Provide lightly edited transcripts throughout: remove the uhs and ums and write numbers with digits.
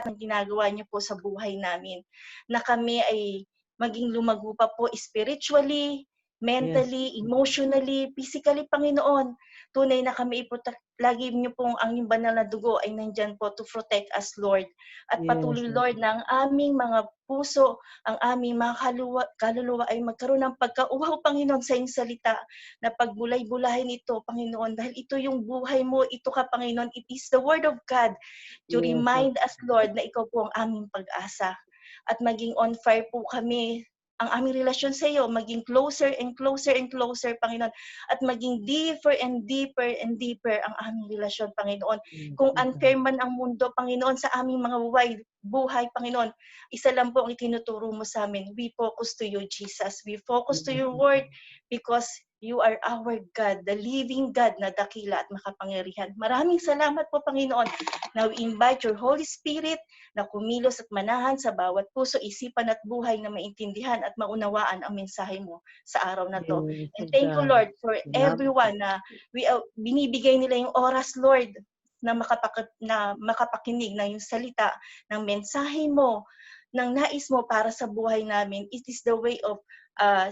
ng ginagawa niyo po sa buhay namin. Na kami ay maging lumago pa po spiritually, mentally, emotionally, physically, Panginoon. Tunay na kami lagi niyo pong ang inyong banal na dugo ay nandyan po to protect us, Lord. At patuloy, Lord, na ang aming mga puso, ang aming mga kaluluwa ay magkaroon ng pagkauhaw, Panginoon, sa iyong salita na pagbulay-bulahin ito, Panginoon, dahil ito yung buhay mo, ito ka, Panginoon. It is the Word of God to remind us, Lord, na ikaw po ang aming pag-asa. At maging on fire po kami, ang aming relasyon sa iyo, maging closer and closer and closer, Panginoon. At maging deeper and deeper and deeper ang aming relasyon, Panginoon. Kung unfair man ang mundo, Panginoon, sa aming mga buhay, Panginoon, isa lang po ang itinuturo mo sa amin. We focus to you, Jesus. We focus to your word because you are our God, the living God na dakila at makapangyarihan. Maraming salamat po, Panginoon. Now we invite your Holy Spirit na kumilos at manahan sa bawat puso, isipan at buhay na maintindihan at maunawaan ang mensahe mo sa araw na to. And thank you, Lord, for everyone na binibigay nila yung oras, Lord, na makapakinig ng yung salita, ng mensahe mo, ng nais mo para sa buhay namin. It is the way of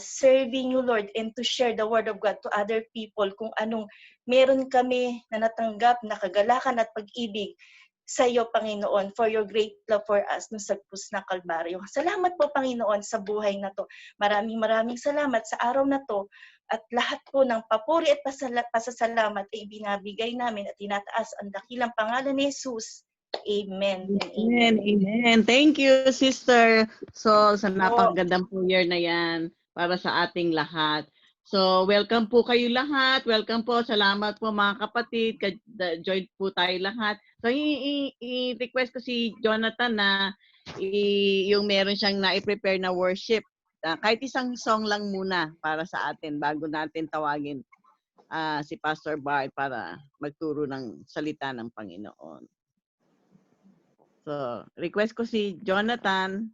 serving you, Lord, and to share the word of God to other people kung anong meron kami na natanggap na kagalakan at pag-ibig sa iyo, Panginoon, for your great love for us nung sa krus na Kalbaryo. Salamat po, Panginoon, sa buhay na to. Maraming salamat sa araw na to at lahat po ng papuri at pasasalamat ay binabigay namin at tinataas ang dakilang pangalan ni Jesus. Amen. Amen. Amen. Thank you, Sister Sol, sa napakagandang prayer na yan para sa ating lahat. So, welcome po kayo lahat. Welcome po. Salamat po mga kapatid. Join po tayo lahat. So, i-request ko si Jonathan na yung meron siyang na-prepare na worship. Kahit isang song lang muna para sa atin bago natin tawagin si Pastor Bart para magturo ng salita ng Panginoon. So, request ko si Jonathan.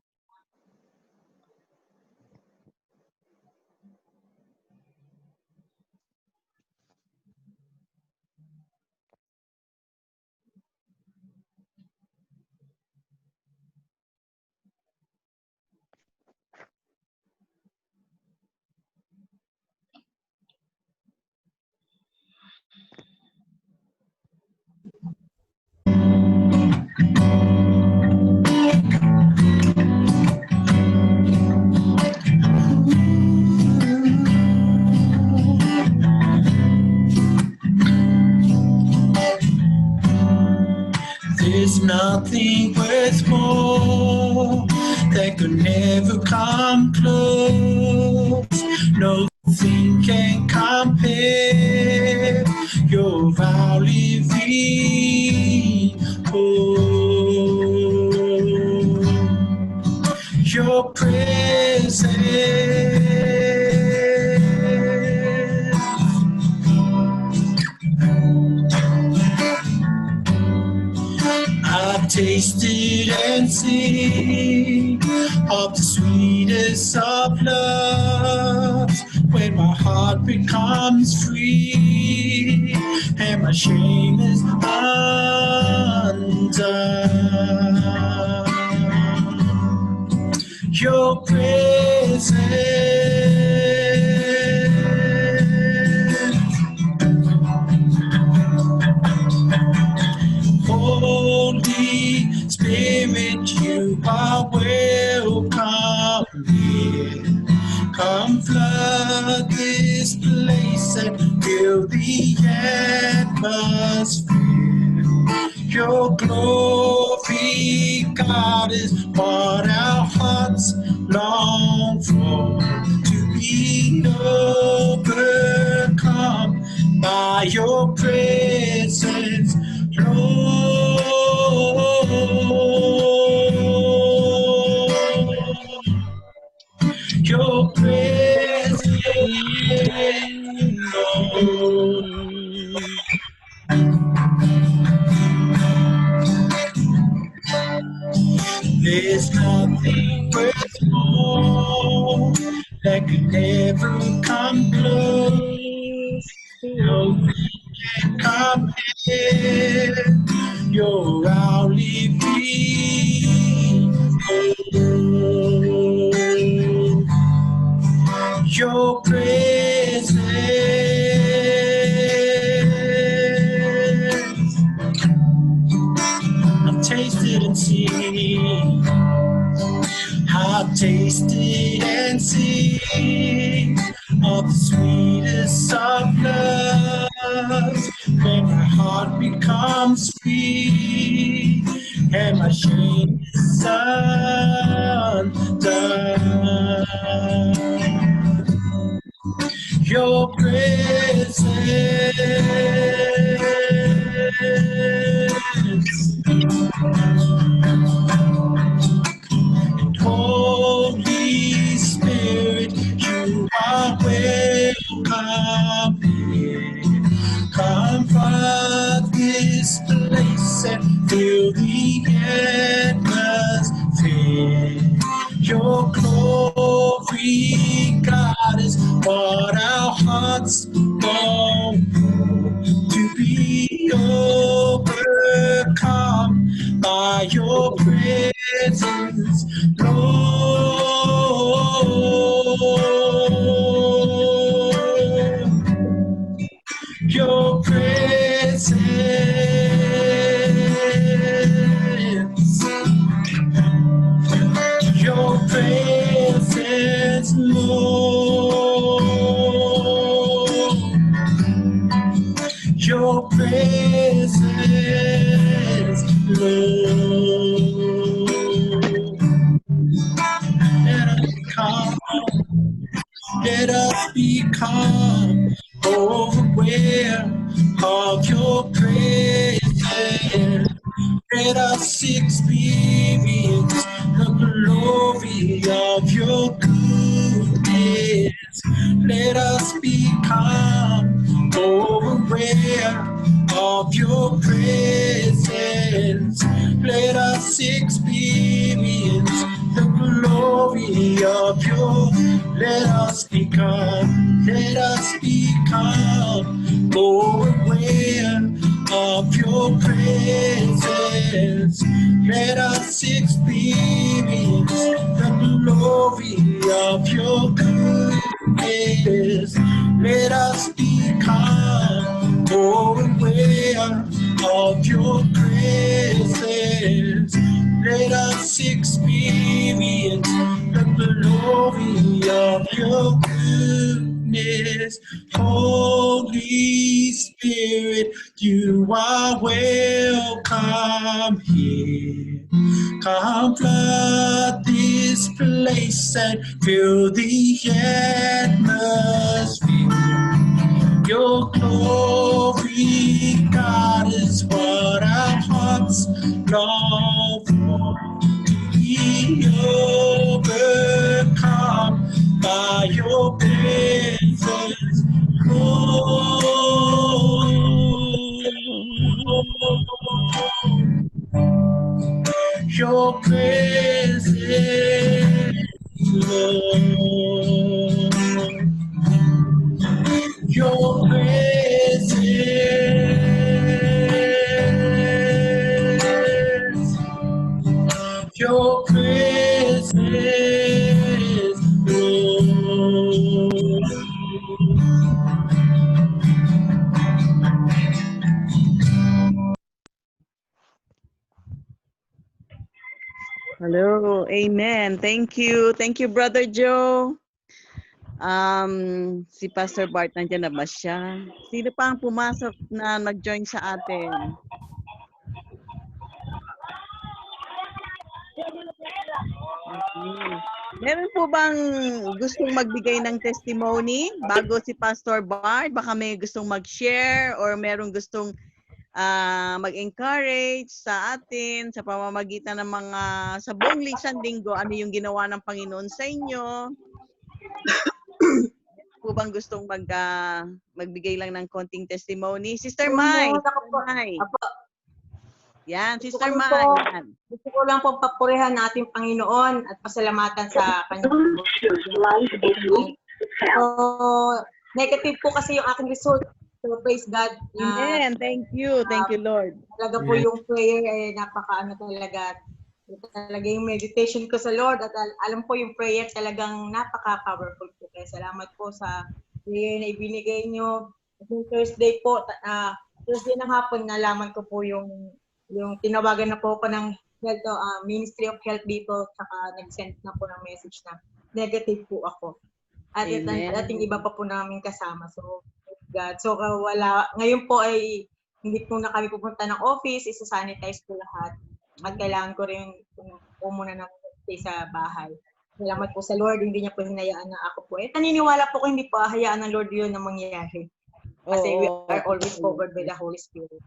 There's nothing worth more that could never come close. Nothing can compare. Your vow living hope. Your presence. I've tasted and seen of the sweetest of loves, when my heart becomes free and my shame is undone. Your presence. Holy Spirit, you are welcome here. Come flood this place and fill the atmosphere. Your glory, God, is what our hearts long for, to be overcome by your presence, Lord. Your presence, Lord. There's nothing worth more that could ever come close. Nothing can compare. You're our living hope. Your presence I've tasted and seen. I've tasted and seen of the sweetest of loves. When my heart becomes free and my shame is undone. Your presence Holy Spirit, you are welcome here. Come flood this place and fill the atmosphere. Your glory, God, is what our hearts long for, to be overcome by your presence, Lord. Your presence, your presence, Lord. Your presence, Lord. Let us become aware of your presence. Let us experience the glory of your goodness. Let us become aware of your presence. Let us experience the glory of your. Let us become more aware of your presence. Let us experience the glory of your goodness. Let us become more aware of your presence. Let us experience the glory of your goodness. Holy Spirit, you are welcome here. Come flood this place and fill the atmosphere. Your glory, God, is what our hearts long for. Be overcome by your presence, Lord. Your presence, Lord. Your presence, your presence, Lord. Hello, amen. Thank you. Thank you, Brother Joe. Si Pastor Bart, nandiyan na ba siya? Sino pa ang pumasok na nag-join sa atin? Okay. Meron po bang gustong magbigay ng testimony bago si Pastor Bart? Baka may gustong mag-share or meron gustong mag-encourage sa atin sa pamamagitan ng mga sa buong linggo, ano yung ginawa ng Panginoon sa inyo? Po bang gustong magbigay lang ng konting testimony? Sister Mai. Yan, Sister Mai. Gusto ko lang po papurihan natin Panginoon at pasalamatan sa kanyang So, negative po kasi yung aking result. So praise God. Amen. Thank you. Thank you, Lord. Talaga po yung prayer ay napakaano talaga. Talaga yung meditation ko sa Lord at alam ko yung prayer talagang napaka-powerful po. Kaya salamat po sa prayer na ibinigay nyo. At yung Thursday po, Thursday ng hapon, nalaman ko po yung tinawagan na po ako ng health, Ministry of Health dito, saka nag-send na po ng message na negative po ako. At Amen. ating iba pa po namin kasama. So, God. So, ngayon po ay hindi po na kami pupunta ng office, isa-sanitize po lahat. At kailangan ko rin po muna na stay sa bahay. Salamat po sa Lord, hindi niya po hinayaan na ako po. Naniniwala po ko hindi po hayaan ng Lord yun na mangyayari. Kasi we are always covered by the Holy Spirit.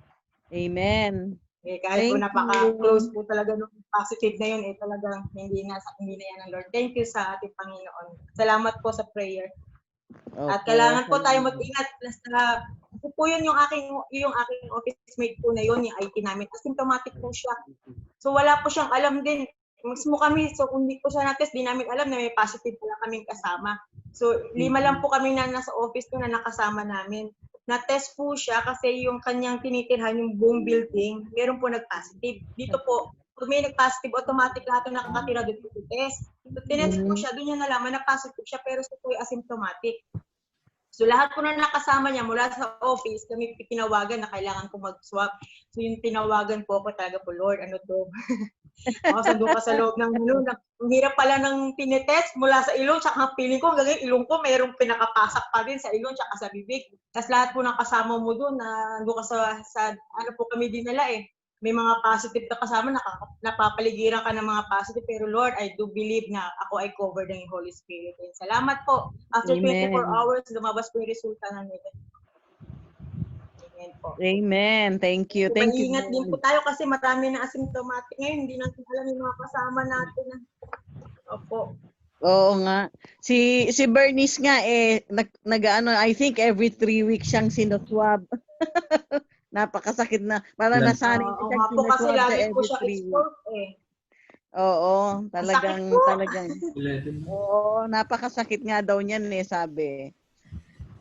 Amen. Kahit po Thank napaka-close po talaga nung positive na yun, talagang hindi na yan ng Lord. Thank you sa ating Panginoon. Salamat po sa prayer. At kailangan po tayo mag-ingat. Kasi po yun yung aking office mate po na yun, yung IT namin. Asymptomatic po siya. So wala po siyang alam din. Mismo kami, so kung hindi po siya na-test, di namin alam na may positive pala kaming kasama. So 5 lang po kami na nasa office ko na nakasama namin. Na-test po siya kasi yung kanyang tinitirhan, yung buong building, meron po nag-positive. Dito po, kung may nag-positive, automatic lahat ng nakakatira doon po test. So tinest po siya, doon niya nalaman na positive siya, pero siya po ay asymptomatic. So lahat po na nakasama niya mula sa office, kami tinawagan na kailangan ko mag-swab. So yung tinawagan po ako talaga po, Lord, ano to? Sandun ka sa loob ng ilong. Ang hirap pala ng tinetest mula sa ilong, tsaka feeling ko hanggang ilong ko mayroong pinakapasak pa din sa ilong tsaka sa bibig. Tapos lahat po ng kasama mo doon, nandun ka sa ano po kami dinala eh. May mga positive na kasama, napapaligiran ka ng mga positive. Pero Lord, I do believe na ako ay covered ng Holy Spirit. And salamat po. After 24 hours, lumabas po yung resulta ng negative. Amen po. Amen. Thank you. Thank you. Maingat din po tayo kasi marami na asymptomatic ngayon. Hindi natin alam yung mga kasama natin. Opo. Oo nga. Si Bernice nga nag-ano, I think every 3 weeks siyang sinuswab. Napakasakit na. Parang nasanay na siya po kasi sinuswab lagi po every siya 3 weeks. export eh. Oo, talagang. Eleven. Oo, napakasakit nga daw niyan sabi.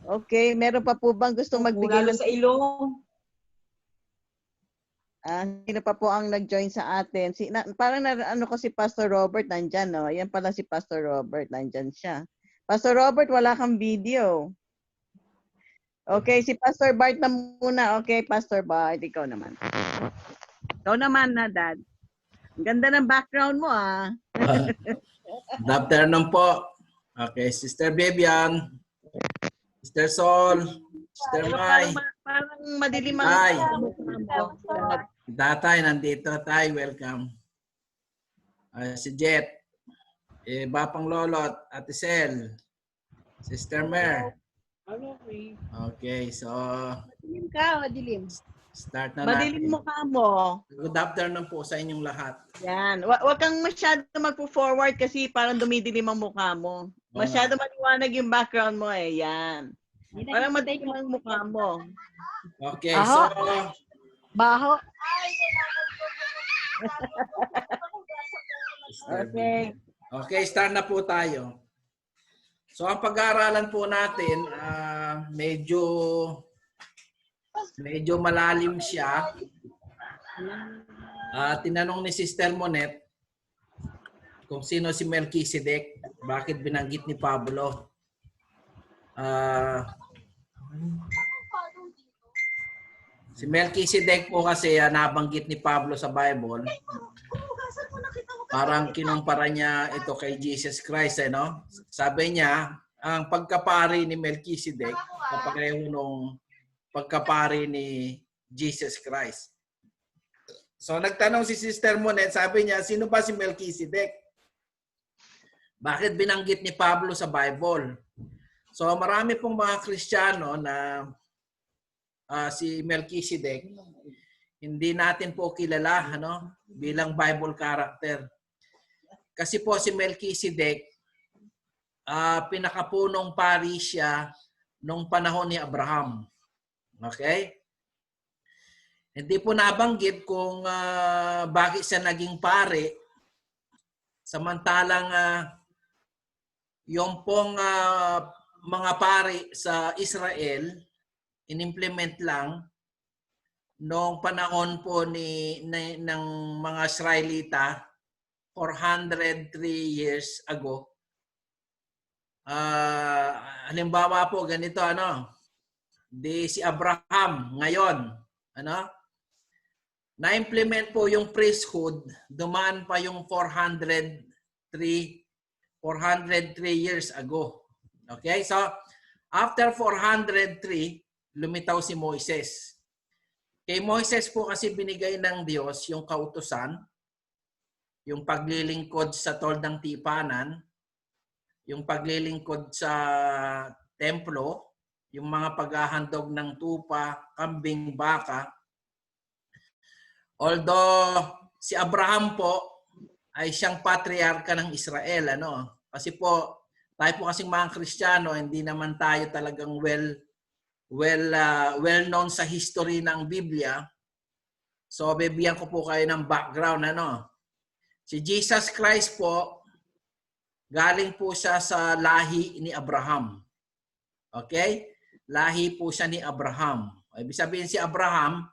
Okay, meron pa po bang gustong magbigay Lalo sa ilong. Sino pa po ang nag-join sa atin? Parang ano ko si Pastor Robert nandyan, no? Ayan pala si Pastor Robert, nandyan siya. Pastor Robert, wala kang video. Okay, si Pastor Bart na muna. Okay, Pastor Bart, ikaw naman. Ikaw naman na, Dad. Ang ganda ng background mo, Good afternoon po. Okay, Sister Vivian, Sister Sol, Sister Mai, Parang madilim Tay. ang Tatay, nandito. Tay, welcome. Si Jet, Bapang Lolot, Ate Sel, Sister Mer. Okay, so Madilim ka, madilim. start na Madilim natin. mukha mo. Good afternoon po sa inyong lahat. Yan. Huwag kang masyado magpo-forward kasi parang dumidilim ang mukha mo. Masyado maliwanag yung background mo Yan. Parang madilim ang mukha mo. Okay, so Baho. okay. Okay, start na po tayo. So ang pag-aaralan po natin, medyo malalim siya. Tinanong ni Sister Monet kung sino si Melchizedek, bakit binanggit ni Pablo. Si Melchizedek po kasi nabanggit ni Pablo sa Bible. Parang kinumpara niya ito kay Jesus Christ, no? Sabi niya, ang pagkapari ni Melchizedek, kapareho nung pagkapari ni Jesus Christ. So nagtanong si Sister Monet, sabi niya, sino ba si Melchizedek? Bakit binanggit ni Pablo sa Bible? So marami pong mga Kristiyano na si Melchizedek, hindi natin po kilala bilang Bible character. Kasi po si Melchizedek, pinakapunong pari siya nung panahon ni Abraham. Okay? Hindi po nabanggit kung bakit siya naging pari. Samantalang yung pong mga pari sa Israel, inimplement lang noong panahon po ng mga Israelita 403 years ago. Halimbawa po ganito si Abraham ngayon, na-implement po yung priesthood, dumaan pa yung 403 years ago. Okay? So, after 403, lumitaw si Moises. Kay Moises po kasi binigay ng Diyos yung kautusan, yung paglilingkod sa toldang tipanan, yung paglilingkod sa templo, yung mga paghahandog ng tupa, kambing, baka. Although si Abraham po ay siyang patriarka ng Israel, Kasi po tayo po kasing mga Kristiyano, hindi naman tayo talagang well known sa history ng Biblia. So bibigyan ko po kayo ng background, Si Jesus Christ po, galing po siya sa lahi ni Abraham. Okay? Lahi po siya ni Abraham. Ibig sabihin si Abraham,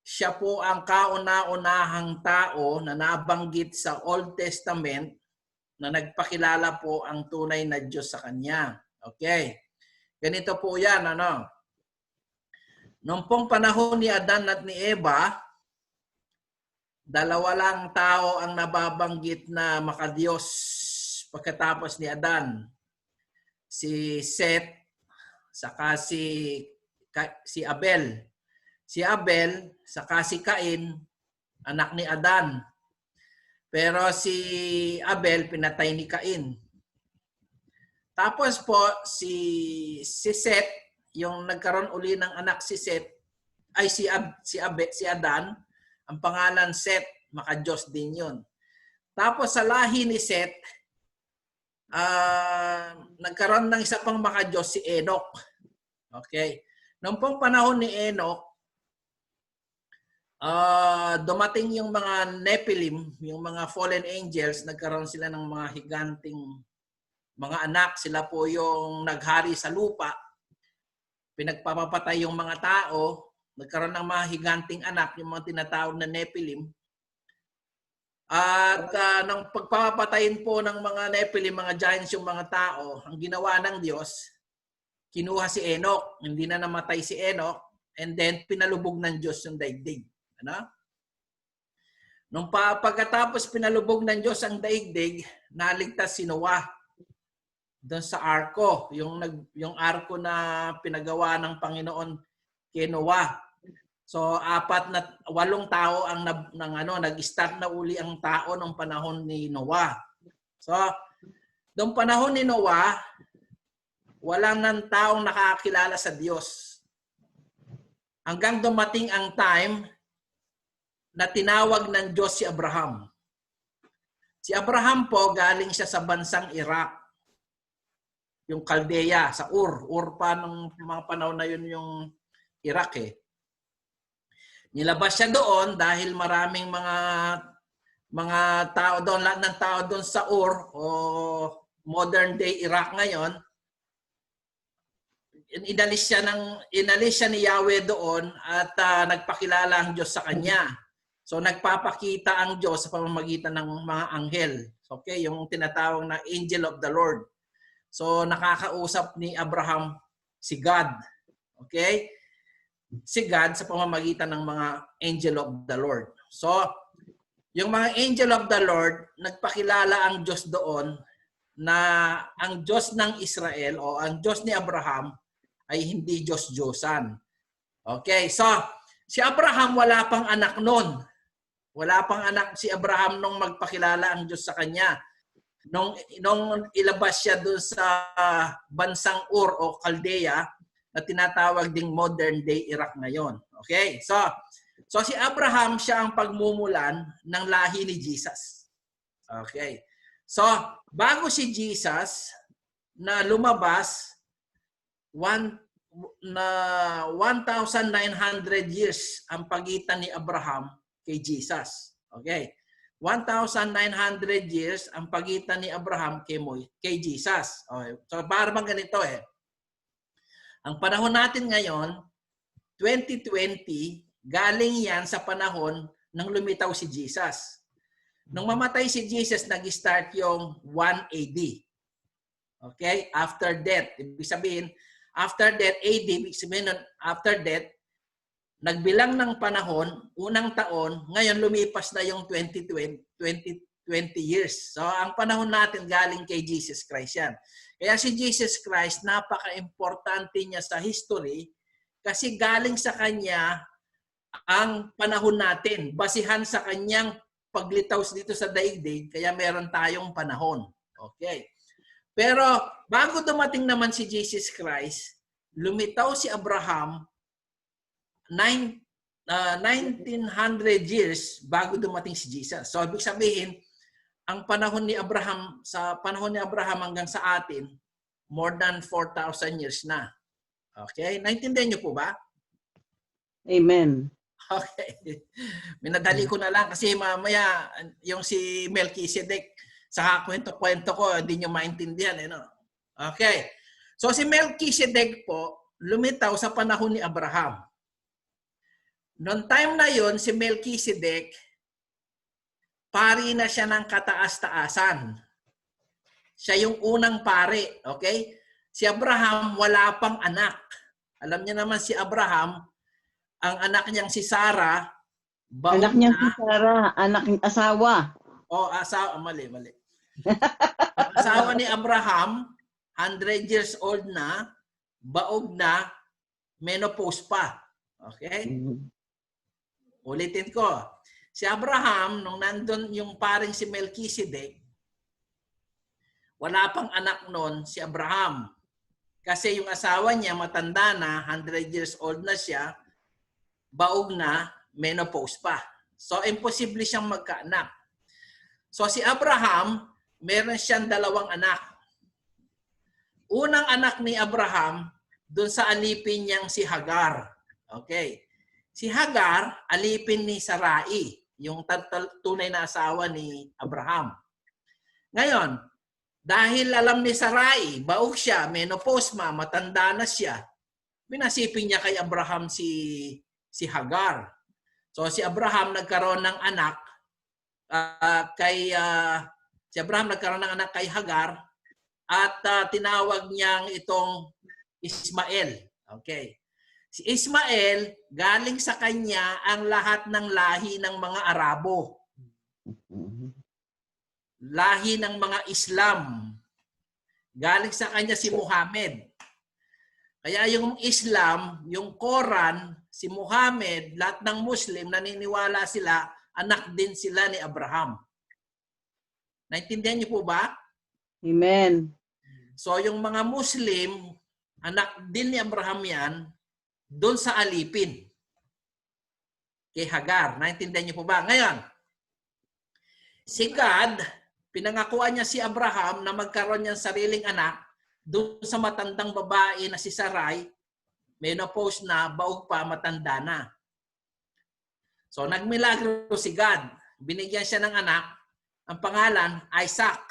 siya po ang kauna-unahang tao na nabanggit sa Old Testament na nagpakilala po ang tunay na Diyos sa kanya. Okay. Ganito po yan, Noong pong panahon ni Adan at ni Eva, dalawa lang tao ang nababanggit na makadiyos pagkatapos ni Adan. Si Seth, saka si Abel. Si Abel, saka si Cain, anak ni Adan. Pero si Abel, pinatay ni Cain. Tapos po, si Seth, yung nagkaroon uli ng anak si Seth, ay si Adan, ang pangalan Seth, makadiyos din yun. Tapos sa lahi ni Seth, nagkaroon ng isa pang makadiyos si Enoch. Okay. Noong pong panahon ni Enoch, dumating yung mga Nephilim, yung mga fallen angels, nagkaroon sila ng mga higanting mga anak. Sila po yung naghari sa lupa. Pinagpapatay yung mga tao. Nagkaroon ng mga higanting anak, yung mga tinatawag na Nephilim. At nang pagpapatayin po ng mga Nephilim, mga giants yung mga tao, ang ginawa ng Diyos, kinuha si Enoch. Hindi na namatay si Enoch. And then pinalubog ng Diyos yung daigdig. Nung pagkatapos pinalubog ng Diyos ang daigdig, naligtas si Noah doon sa arko, yung arko na pinagawa ng Panginoon kay Noah. So 8 tao ang nag-start na uli ang tao nung panahon ni Noah. So nung panahon ni Noah, walang nang taong nakakilala sa Diyos. Hanggang dumating ang time na tinawag ng Diyos si Abraham. Si Abraham po, galing siya sa bansang Iraq. Yung Caldea, sa Ur. Ur pa ng mga panahon na yun yung Iraq Nilabas siya doon dahil maraming mga tao doon, lahat ng tao doon sa Ur o modern day Iraq ngayon, inalis siya ni Yahweh doon at nagpakilala ang Diyos sa kanya. So nagpapakita ang Diyos sa pamamagitan ng mga anghel. Okay, yung tinatawag na angel of the Lord. So nakakausap ni Abraham si God. Okay? Si God sa pamamagitan ng mga angel of the Lord. So yung mga angel of the Lord, nagpakilala ang Diyos doon na ang Diyos ng Israel o ang Diyos ni Abraham ay hindi Diyos-Diyosan. Okay, so si Abraham wala pang anak noon. Wala pang anak si Abraham nung magpakilala ang Diyos sa kanya. Nung ilabas siya doon sa bansang Ur o Caldea na tinatawag ding modern day Iraq ngayon. Okay? So si Abraham siya ang pagmumulan ng lahi ni Jesus. Okay. So bago si Jesus na lumabas 1,900 years ang pagitan ni Abraham kay Jesus. Okay. 1,900 years ang pagitan ni Abraham kay Jesus. Okay. So para bang ganito Ang panahon natin ngayon, 2020, galing yan sa panahon nang lumitaw si Jesus. Nung mamatay si Jesus, nag-start yung 1 AD. Okay? After death. Ibig sabihin, after death, AD, ibig sabihin, after death, nagbilang ng panahon, unang taon, ngayon lumipas na yung 20 years. So, ang panahon natin galing kay Jesus Christ yan. Kaya si Jesus Christ, napaka-importante niya sa history kasi galing sa Kanya ang panahon natin. Basihan sa Kanyang paglitaw dito sa daigdig, kaya meron tayong panahon. Okay. Pero bago dumating naman si Jesus Christ, lumitaw si Abraham 1900 years bago dumating si Jesus. So, ibig sabihin, ang panahon ni Abraham, sa panahon ni Abraham hanggang sa atin, more than 4,000 years na. Okay? Naintindihan niyo po ba? Amen. Okay. Minadali ko na lang kasi mamaya yung si Melchizedek, sa kwento-kwento ko, hindi niyo maintindihan. No? Okay. So, si Melchizedek po, lumitaw sa panahon ni Abraham. Noong time na yon, si Melchizedek, pari na siya ng kataas-taasan. Siya yung unang pari. Okay? Si Abraham, wala pang anak. Alam niyo naman si Abraham, ang anak niyang si Sarah, Anak niya si Sarah, anak ng asawa. Asawa. Mali. Ang asawa ni Abraham, 100 years old na, baog na, menopause pa. Okay? Ulitin ko. Si Abraham, nung nandun yung paring si Melchizedek, wala pang anak nun si Abraham. Kasi yung asawa niya, matanda na, 100 years old na siya, baog na, menopause pa. So, imposible siyang magkaanak. So, si Abraham, meron siyang 2 anak. Unang anak ni Abraham, dun sa alipin niyang si Hagar. Okay. Si Hagar, alipin ni Sarai, yung tunay na asawa ni Abraham. Ngayon, dahil alam ni Sarai, baog siya, menopause matanda na siya, pinasipin niya kay Abraham si Hagar. So si Abraham nagkaroon ng anak kay Hagar at tinawag niyang itong Ismael. Okay. Si Ismael, galing sa kanya ang lahat ng lahi ng mga Arabo. Lahi ng mga Islam. Galing sa kanya si Muhammad. Kaya yung Islam, yung Quran, si Muhammad, lahat ng Muslim, naniniwala sila, anak din sila ni Abraham. Naintindihan niyo po ba? Amen. So yung mga Muslim, anak din ni Abraham yan, doon sa alipin. Kay Hagar. Naintindihan niyo po ba? Ngayon, si God, pinangakuan niya si Abraham na magkaroon niya ng sariling anak doon sa matandang babae na si Sarai, menopause na, baog pa, matanda na. So, nagmilagro si God. Binigyan siya ng anak, ang pangalan, Isaac.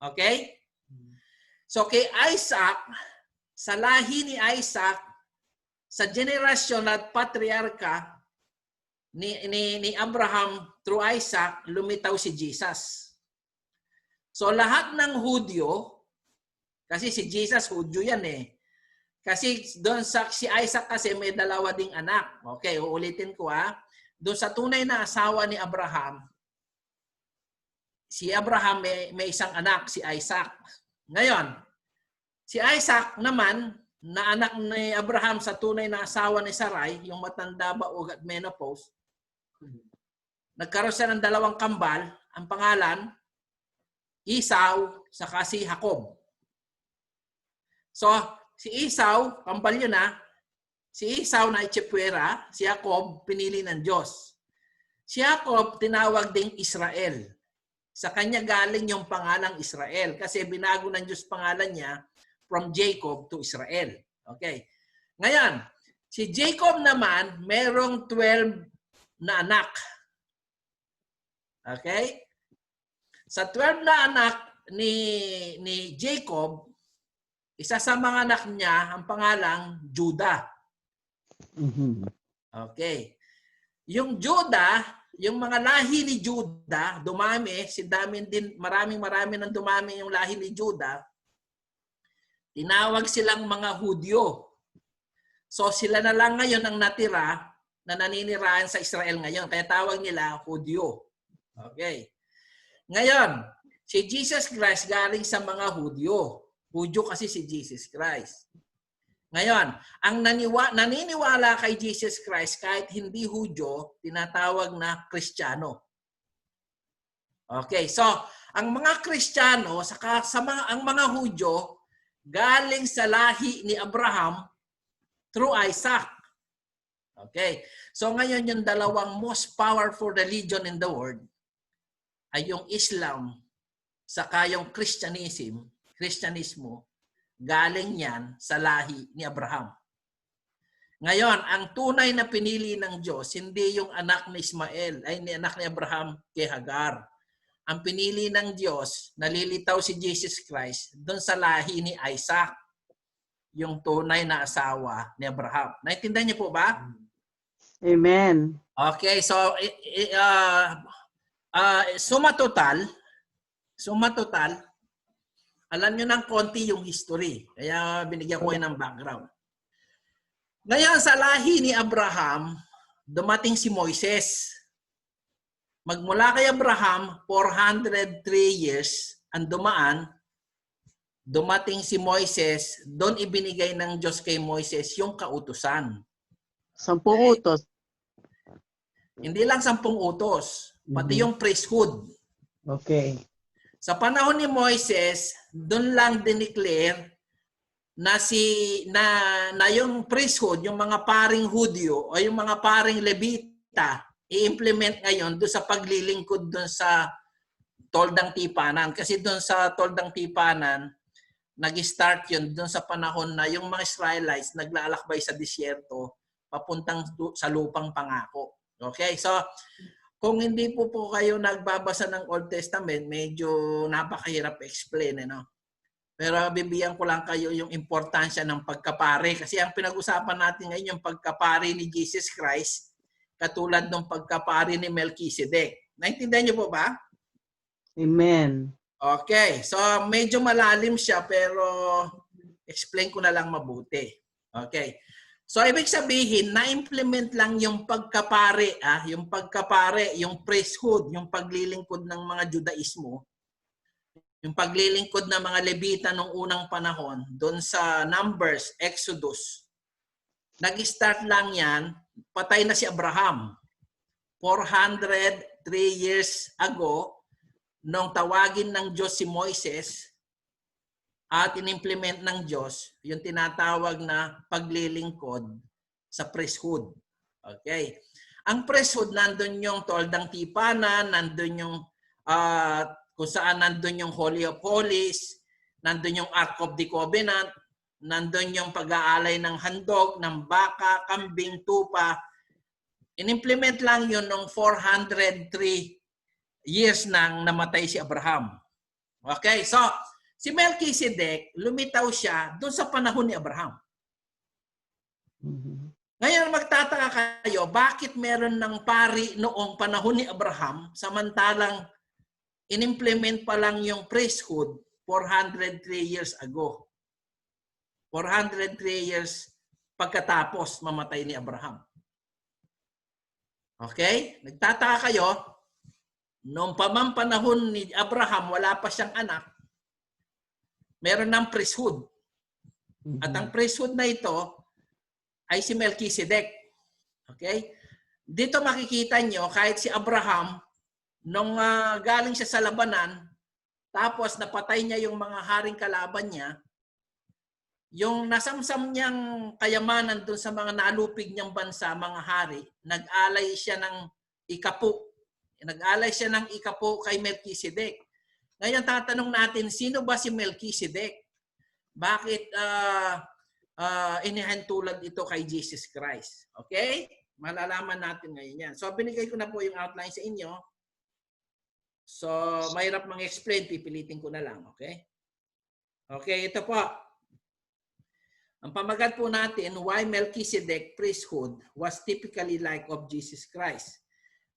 Okay? So, kay Isaac, sa lahi ni Isaac, sa generasyon at patriarka ni Abraham through Isaac, lumitaw si Jesus. So, lahat ng Hudyo, kasi si Jesus, Hudyo yan eh. Kasi doon si Isaac kasi may 2 ding anak. Okay, uulitin ko Doon sa tunay na asawa ni Abraham, si Abraham may isang anak, si Isaac. Ngayon, si Isaac naman, na anak ni Abraham sa tunay na asawa ni Sarai, yung matanda baog at menopause, nagkaroon siya ng 2 kambal, ang pangalan, Esau, saka si Jacob. So, si Esau, kambal yun si Esau na Itsipwera, si Jacob, pinili ng Diyos. Si Jacob, tinawag ding Israel. Sa kanya galing yung pangalang Israel kasi binago ng Diyos pangalan niya from Jacob to Israel. Okay. Ngayon, si Jacob naman, merong 12 na anak. Okay? Sa 12 na anak ni Jacob, Isa sa mga anak niya, ang pangalang Judah. Okay. Yung Judah, yung mga lahi ni Judah, dumami, marami nang dumami yung lahi ni Judah. Tinawag silang mga Hudyo. So sila na lang ngayon ang natira na naninirahan sa Israel ngayon. Kaya tawag nila Hudyo. Okay. Ngayon, si Jesus Christ galing sa mga Hudyo. Hudyo kasi si Jesus Christ. Ngayon, ang naniniwala kay Jesus Christ kahit hindi Hudyo, tinatawag na Kristiyano. Okay, so ang mga Kristiyano, ang mga Hudyo, galing sa lahi ni Abraham through Isaac. Okay, so ngayon yung dalawang most powerful religion in the world ay yung Islam saka yung Kristyanismo, galing yan sa lahi ni Abraham. Ngayon, ang tunay na pinili ng Diyos, hindi yung anak ni Ismael, ay anak ni Abraham kay Hagar. Ang pinili ng Diyos, nalilitaw si Jesus Christ doon sa lahi ni Isaac, yung tunay na asawa ni Abraham. Naintindihan niyo po ba? Amen. Okay, so suma total, alam nyo ng konti yung history. Kaya binigyan ko ng background. Ngayon, sa lahi ni Abraham, dumating si Moises. Magmula kay Abraham, 403 years ang dumating si Moises, doon ibinigay ng Diyos kay Moises yung kautusan. 10 utos. Hindi lang 10 utos, pati yung priesthood. Okay. Sa panahon ni Moises, doon lang dineclare na na yung priesthood, yung mga paring Hudyo o yung mga paring Levita, i-implement ngayon doon sa paglilingkod doon sa Toldang Tipanan. Kasi doon sa Toldang Tipanan, nag-start yun doon sa panahon na yung mga Israelites naglalakbay sa disyerto papuntang sa lupang pangako. Okay, so kung hindi po kayo nagbabasa ng Old Testament, medyo napakahirap explain, Pero bibigyan ko lang kayo yung importansya ng pagkapare. Kasi ang pinag-usapan natin ngayon, yung pagkapare ni Jesus Christ, katulad ng pagkapare ni Melchizedek. Naintindihan niyo po ba? Amen. Okay, so medyo malalim siya, pero explain ko na lang mabuti. Okay. So, ibig sabihin, na-implement lang yung pagkapare, yung priesthood, yung paglilingkod ng mga Judaismo, yung paglilingkod ng mga Levita noong unang panahon, doon sa Numbers, Exodus. Nag-start lang yan, patay na si Abraham. 403 years ago, nung tawagin ng Diyos si Moises, at inimplement ng Diyos yung tinatawag na paglilingkod sa priesthood. Okay. Ang priesthood, nandun yung Toldang Tipanan, nandun yung kung saan nandun yung Holy of Holies, nandun yung Ark of the Covenant, nandun yung pag-aalay ng handog, ng baka, kambing, tupa. Inimplement lang yun nung 403 years nang namatay si Abraham. Okay, so si Melchizedek, lumitaw siya doon sa panahon ni Abraham. Ngayon magtataka kayo, bakit meron ng pari noong panahon ni Abraham samantalang inimplement pa lang yung priesthood 403 years ago. 403 years pagkatapos mamatay ni Abraham. Okay? Nagtataka kayo, noong panahon ni Abraham, wala pa siyang anak, meron ng priesthood. At ang priesthood na ito ay si Melchizedek. Okay? Dito makikita nyo, kahit si Abraham, nung galing siya sa labanan, tapos napatay niya yung mga haring kalaban niya, yung nasamsam niyang kayamanan dun sa mga nalupig niyang bansa, mga hari, nag-alay siya ng ikapo. Nag-alay siya ng ikapo kay Melchizedek. Ngayon tatanong natin, sino ba si Melchizedek? Bakit inihantulad ito kay Jesus Christ? Okay? Malalaman natin ngayon yan. So binigay ko na po yung outline sa inyo. So mahirap mang explain, pipilitin ko na lang. Okay? Okay, ito po. Ang pamagat po natin, why Melchizedek priesthood was typically like of Jesus Christ.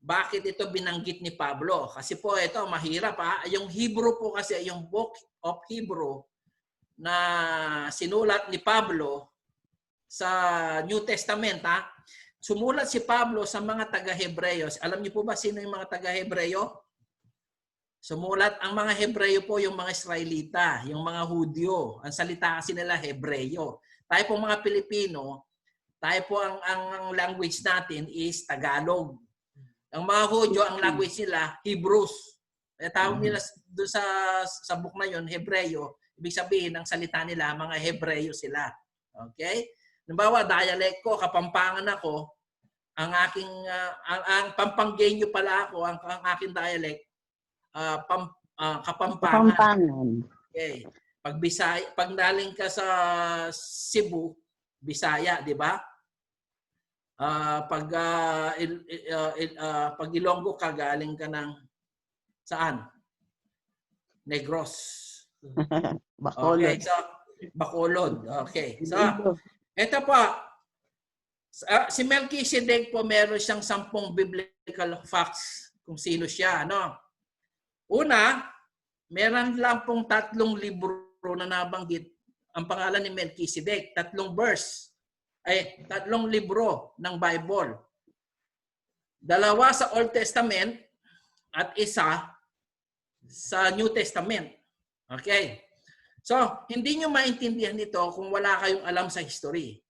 Bakit ito binanggit ni Pablo? Kasi po ito, mahirap ha. Yung Hebrew po kasi, yung Book of Hebrew na sinulat ni Pablo sa New Testament ha. Sumulat si Pablo sa mga taga-Hebreyo. Alam niyo po ba sino yung mga taga-Hebreyo? Sumulat ang mga Hebreyo po yung mga Israelita, yung mga Hudyo. Ang salita kasi nila Hebreyo. Tayo po mga Pilipino, tayo po ang language natin is Tagalog. Ang mga Hudyo, ang language nila Hebrews. Kaya tawag nila doon sa book na yon Hebreyo. Ibig sabihin ang salita nila mga Hebreyo sila. Okay? Halimbawa, dialect ko, Kapampangan ako, ang aking ang Pampanggenyo pala ako, ang aking dialect Kapampangan. Kapampangan. Okay. Pag Bisaya, pag daling ka sa Cebu, Bisaya, di ba? Pag Ilonggo ka, galing ka ng saan? Negros. Bacolod. Okay, so Bacolod. Okay. So, ito po. Si Melchizedek po meron siyang 10 biblical facts kung sino siya, no? Una, meron lang pong 3 libro na nabanggit ang pangalan ni Melchizedek. 3 verse. 3 libro ng Bible. 2 sa Old Testament at 1 sa New Testament. Okay. So, hindi nyo maintindihan ito kung wala kayong alam sa history.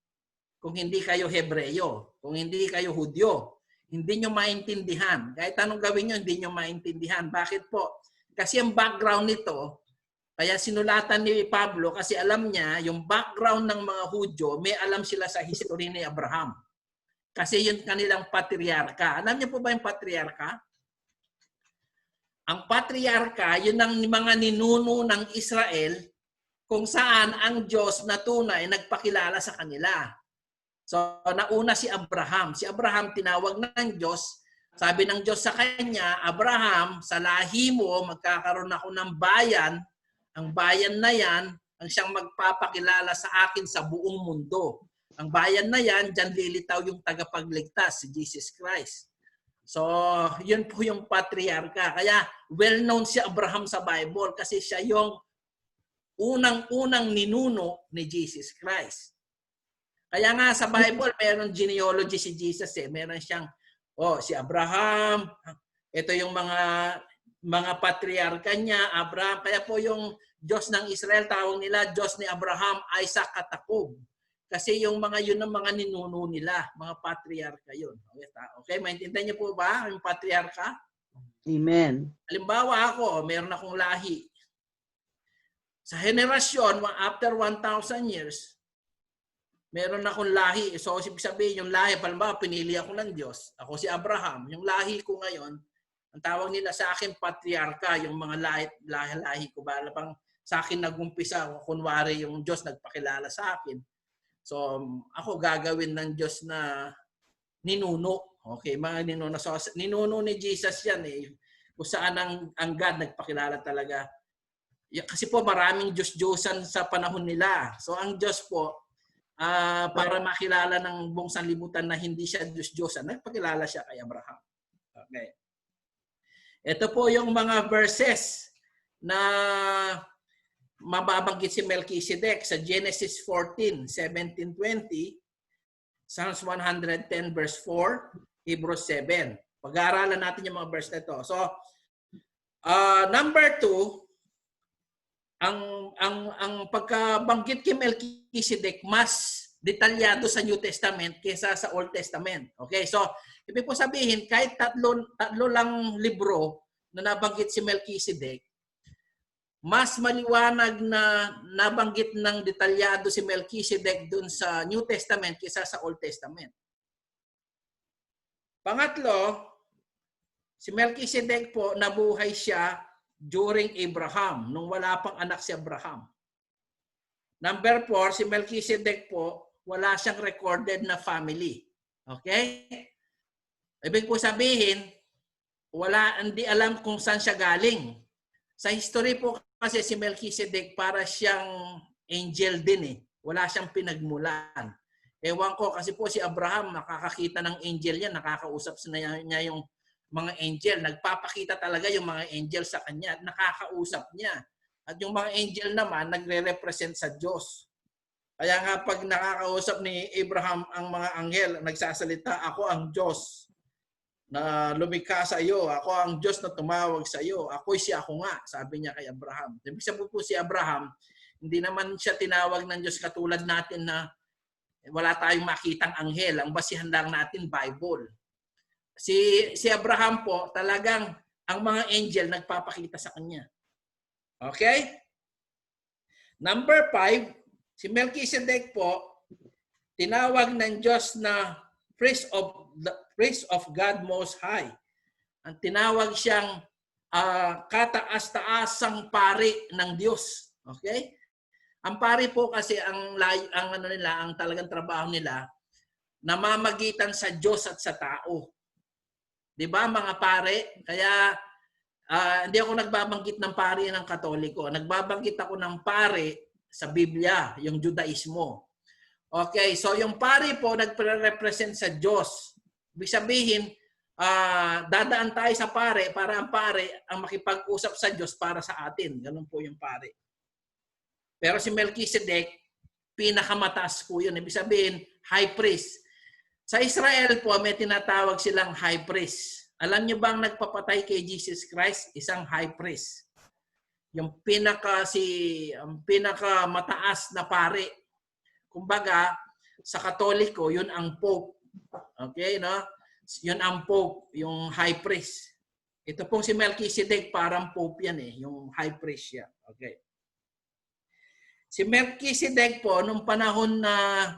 Kung hindi kayo Hebreyo, kung hindi kayo Hudyo, hindi nyo maintindihan. Kahit anong gawin nyo, hindi nyo maintindihan. Bakit po? Kasi ang background nito, kaya sinulatan ni Pablo kasi alam niya, yung background ng mga Hudyo, may alam sila sa history ni Abraham. Kasi yun kanilang patriarka. Alam niyo po ba yung patriarka? Ang patriarka, yun ang mga ninuno ng Israel kung saan ang Diyos na tunay nagpakilala sa kanila. So, nauna si Abraham. Si Abraham tinawag ng Diyos. Sabi ng Diyos sa kanya, Abraham, sa lahi mo, magkakaroon ako ng bayan. Ang bayan na yan, ang siyang magpapakilala sa akin sa buong mundo. Ang bayan na yan, dyan lilitaw yung tagapagligtas, si Jesus Christ. So, yun po yung patriarka. Kaya, well-known si Abraham sa Bible kasi siya yung unang-unang ninuno ni Jesus Christ. Kaya nga sa Bible, meron genealogy si Jesus eh. Meron siyang, si Abraham, ito yung mga patriarka niya, Abraham. Kaya po yung Diyos ng Israel, tawag nila Diyos ni Abraham, Isaac at Jacob. Kasi yung mga yun ang mga ninuno nila, mga patriarka yun. Okay, maintindihan niyo po ba yung patriarka? Amen. Halimbawa ako, meron akong lahi. Sa henerasyon, after 1,000 years, meron akong lahi. So, sabihin yung lahi, halimbawa, pinili ako ng Diyos. Ako si Abraham. Yung lahi ko ngayon, ang tawag nila sa akin, patriarka, yung mga lahi ko. Bala pang sa akin nagumpisa, kunwari yung Diyos nagpakilala sa akin. So, ako gagawin ng Diyos na ninuno. Okay, mga ninuno. So, ninuno ni Jesus yan eh. Kung saan ang God nagpakilala talaga. Kasi po maraming Diyos-Diyosan sa panahon nila. So, ang Diyos po, para makilala ng buong sanlibutan na hindi siya Diyos-Diyosan, nagpakilala siya kay Abraham. Okay. Ito po yung mga verses na mababanggit si Melchizedek sa Genesis 14, 17-20, Psalms 110 verse 4, Hebrews 7. Pag-aaralan natin yung mga verse na ito. So, number 2, ang pagkabanggit kay Melchizedek mas detalyado sa New Testament kaysa sa Old Testament. Okay, so ibig po sabihin kahit tatlo lang libro na nabanggit si Melchizedek, mas maliwanag na nabanggit ng detalyado si Melchizedek dun sa New Testament kaysa sa Old Testament. Pangatlo, si Melchizedek po nabuhay siya during Abraham, nung wala pang anak si Abraham. Number 4, si Melchizedek po, wala siyang recorded na family. Okay? Ibig po sabihin, hindi alam kung saan siya galing. Sa history po kasi si Melchizedek para siyang angel din eh. Wala siyang pinagmulan. Ewan ko, kasi po si Abraham, nakakakita ng angel niya, nakakausap niya yung mga angel. Nagpapakita talaga yung mga angel sa kanya at nakakausap niya. At yung mga angel naman, nagre-represent sa Diyos. Kaya nga pag nakakausap ni Abraham ang mga anghel, nagsasalita, ako ang Diyos na lumikha sa iyo. Ako ang Diyos na tumawag sa iyo. Ako'y si ako nga, sabi niya kay Abraham. Ibig sabihin po si Abraham, hindi naman siya tinawag ng Diyos katulad natin na wala tayong makitang anghel. Ang basihan lang natin, Bible. Si Abraham po, talagang ang mga angel nagpapakita sa kanya. Okay? Number 5, si Melchizedek po, tinawag ng Diyos na priest of God Most High. Ang tinawag siyang kataas-taasang pari ng Diyos. Okay? Ang pari po kasi ang talagang trabaho nila, namamagitan sa Diyos at sa tao. 'Di ba mga pare? Kaya hindi ako nagbabanggit ng pari ng Katoliko. Nagbabanggit ako ng pari sa Biblia, yung Judaismo. Okay, so yung pari po nagre-represent sa Diyos. Ibig sabihin, dadaan tayo sa pare para ang pare ang makipag-usap sa Diyos para sa atin. Ganun po yung pare. Pero si Melchizedek, pinakamataas po yun. Ibig sabihin, high priest. Sa Israel po, may tinatawag silang high priest. Alam niyo bang nagpapatay kay Jesus Christ? Isang high priest. Yung pinakamataas na pare. Kumbaga, sa Katoliko, yun ang Pope. Okay, no? Yun ang Pope, yung high priest. Ito pong si Melchizedek, parang Pope yan eh. Yung high priest siya. Okay. Si Melchizedek po, nung panahon na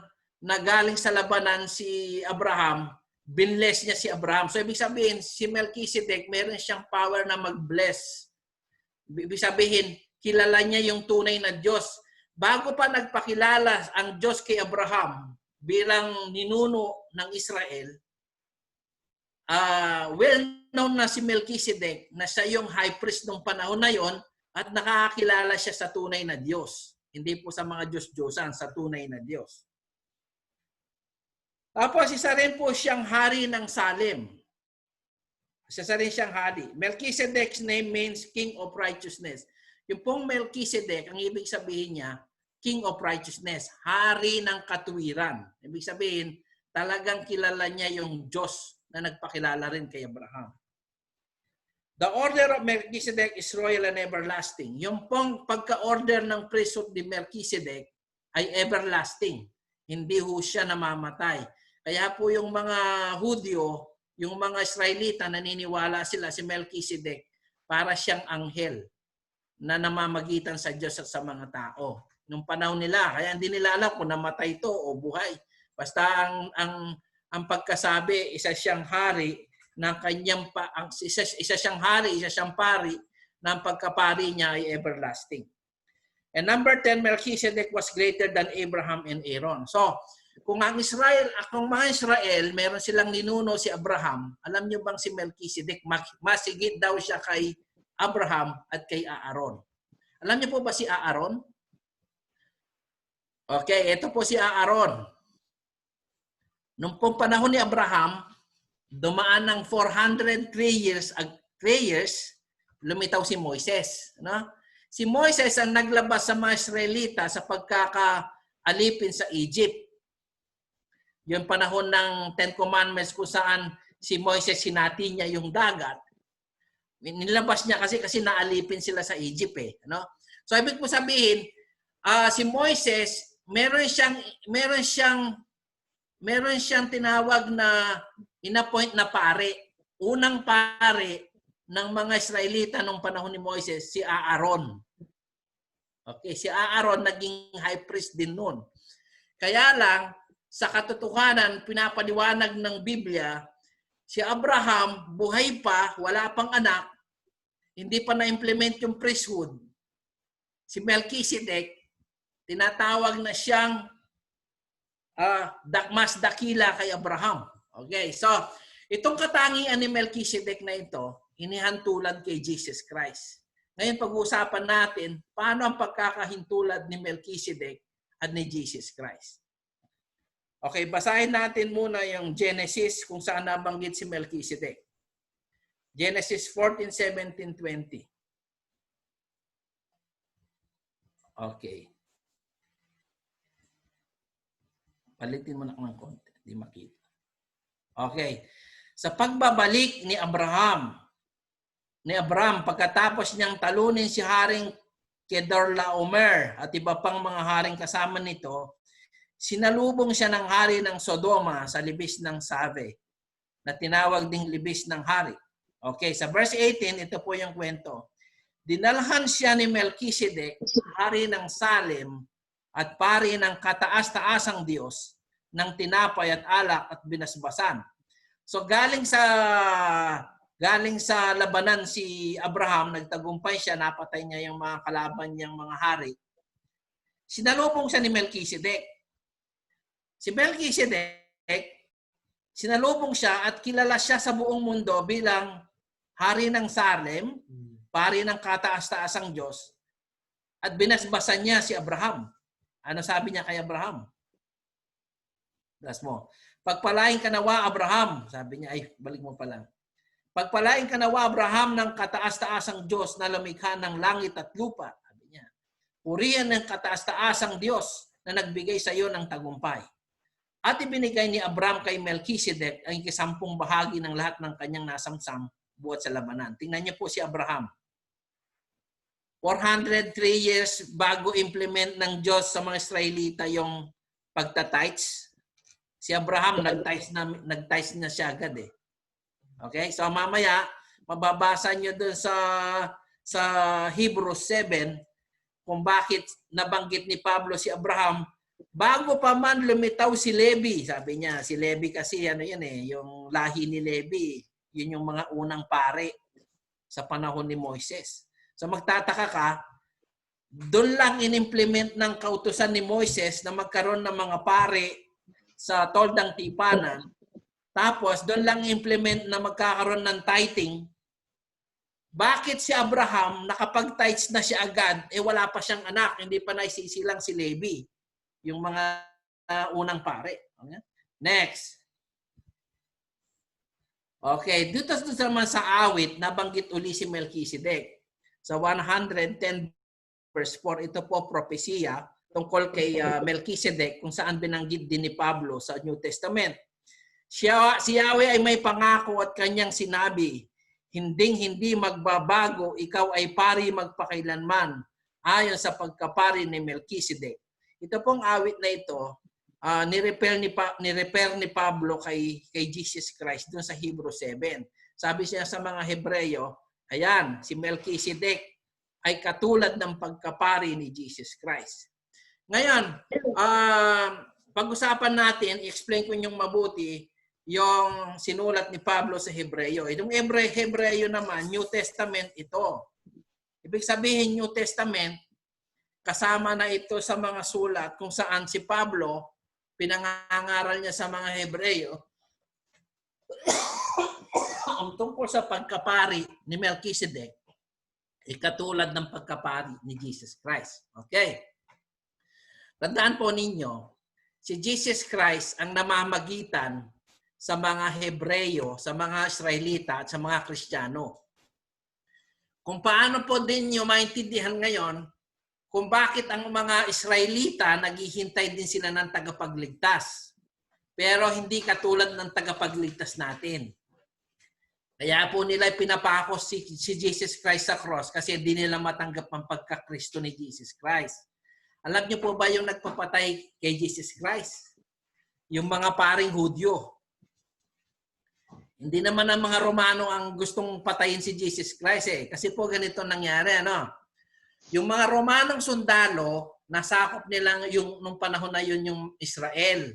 galing sa labanan si Abraham, binless niya si Abraham. So, ibig sabihin, si Melchizedek, meron siyang power na mag-bless. Ibig sabihin, kilala niya yung tunay na Diyos. Bago pa nagpakilala ang Diyos kay Abraham bilang ninuno ng Israel, well-known na si Melchizedek na siya yung high priest nung panahon na yon at nakakilala siya sa tunay na Diyos. Hindi po sa mga Diyos-Diyosan, sa tunay na Diyos. Tapos, isa rin po siyang hari ng Salem. Isa rin siyang hari. Melchizedek's name means King of Righteousness. Yung pong Melchizedek, ang ibig sabihin niya, King of Righteousness, hari ng katuwiran. Ibig sabihin, talagang kilala niya yung Diyos na nagpakilala rin kay Abraham. The order of Melchizedek is royal and everlasting. Yung pong pagka-order ng priesthood ni Melchizedek ay everlasting. Hindi ho siya namamatay. Kaya po yung mga Hudyo, yung mga Israelita, naniniwala sila si Melchizedek para siyang anghel na namamagitan sa Diyos at sa mga tao. Nung panahon nila, kaya hindi nila alam kung namatay ito o buhay. Basta ang pagkasabi, isa siyang hari ng kanyang isa siyang hari, isa siyang pari, na ang pagkapari niya ay everlasting. And number 10, Melchizedek was greater than Abraham and Aaron. So, kung mga Israel, meron silang ninuno si Abraham, alam niyo bang si Melchizedek, masigit daw siya kay Abraham at kay Aaron. Alam niyo po ba si Aaron? Okay, ito po si Aaron. Nung pong panahon ni Abraham, dumaan ng 403 years, lumitaw si Moises. No? Si Moises ang naglabas sa mga Israelita sa pagkakaalipin sa Egypt. Yung panahon ng Ten Commandments kung saan si Moises hinati niya yung dagat. Nilabas niya kasi naalipin sila sa Egypt eh. No? So ibig po sabihin, si Moises, meron siyang tinawag na inappoint na pare. Unang pare ng mga Israelita nung panahon ni Moises, si Aaron. Okay, si Aaron naging high priest din noon. Kaya lang, sa katotohanan, pinapaliwanag ng Biblia, si Abraham, buhay pa, wala pang anak, hindi pa na-implement yung priesthood. Si Melchizedek, tinatawag na siyang mas dakila kay Abraham. Okay, so itong katangian ni Melchizedek na ito, inihantulad kay Jesus Christ. Ngayon pag-uusapan natin, paano ang pagkakahintulad ni Melchizedek at ni Jesus Christ. Okay, basahin natin muna yung Genesis kung saan nabanggit si Melchizedek. Genesis 14, 17, 20. Okay. Palitin mo na ng konti. Hindi makita. Okay. Sa pagbabalik ni Abraham pagkatapos niyang talunin si Haring Kedorlaomer at iba pang mga haring kasama nito, sinalubong siya ng hari ng Sodoma sa libis ng Save na tinawag ding libis ng hari. Okay, sa verse 18, ito po yung kwento. Dinalhan siya ni Melchizedek, hari ng Salem at pari ng kataas-taasang Diyos ng tinapay at alak at binasbasan. So galing sa labanan si Abraham, nagtagumpay siya, napatay niya yung mga kalaban niyang mga hari. Sinalubong siya ni Melchizedek. Si Melchizedek, sinalubong siya at kilala siya sa buong mundo bilang hari ng Salem, pari ng kataas-taasang Diyos, at binasbasan niya si Abraham. Ano sabi niya kay Abraham? Das mo. Pagpalain ka nawa, Abraham. Sabi niya, ay, balik mo pa lang. Pagpalain ka nawa, Abraham, ng kataas-taasang Diyos na lumikha ng langit at lupa. Sabi niya, purihan ng kataas-taasang Diyos na nagbigay sa iyo ng tagumpay. At ibinigay ni Abraham kay Melchizedek ang 10 bahagi ng lahat ng kanyang nasamsam buhat sa labanan. Tingnan niyo po si Abraham. 403 years bago implement ng Diyos sa mga Israelita yung pagtatites. Si Abraham, nag-tithes na siya agad eh. Okay? So mamaya, mababasa niyo doon sa Hebrews 7 kung bakit nabanggit ni Pablo si Abraham bago pa man lumitaw si Levi. Sabi niya, si Levi kasi ano yan eh, yung lahi ni Levi. Yun yung mga unang pare sa panahon ni Moises. So magtataka ka, doon lang in-implement ng kautusan ni Moises na magkaroon ng mga pare sa toldang tipanan. Tapos doon lang implement na magkakaroon ng tithing. Bakit si Abraham nakapag-tithes na siya agad, wala pa siyang anak, hindi pa naisisilang si Levi, yung mga unang pare. Next. Okay, dito naman sa awit, nabanggit uli si Melchizedek. Sa 110 verse 4, ito po propesya tungkol kay Melchizedek kung saan binanggit din ni Pablo sa New Testament. Si Yahweh ay may pangako at kanyang sinabi, hinding-hindi magbabago, ikaw ay pari magpakailanman, ayon sa pagkapari ni Melchizedek. Ito pong awit na ito, ni-repair ni Pablo kay Jesus Christ doon sa Hebrews 7. Sabi siya sa mga Hebreyo, ayan, si Melchizedek ay katulad ng pagkapari ni Jesus Christ. Ngayon, pag-usapan natin, i-explain ko yung mabuti, yung sinulat ni Pablo sa Hebreyo. Itong Hebreyo naman, New Testament ito. Ibig sabihin, New Testament, kasama na ito sa mga sulat kung saan si Pablo, pinangangaral niya sa mga Hebreyo, ang tungkol sa pagkapari ni Melchizedek, katulad ng pagkapari ni Jesus Christ. Okay? Tandaan po ninyo, si Jesus Christ ang namamagitan sa mga Hebreyo, sa mga Israelita at sa mga Kristiyano. Kung paano po din nyo maintindihan ngayon kung bakit ang mga Israelita naghihintay din sila ng tagapagligtas. Pero hindi katulad ng tagapagligtas natin. Kaya po nila pinapako si Jesus Christ sa cross kasi hindi nila matanggap ang pagkakristo ni Jesus Christ. Alam niyo po ba yung nagpapatay kay Jesus Christ? Yung mga paring Hudyo. Hindi naman ang mga Romano ang gustong patayin si Jesus Christ eh. Kasi po ganito nangyari, ano? Yung mga Romanong sundalo, nasakop nila yung nung panahon na yun yung Israel.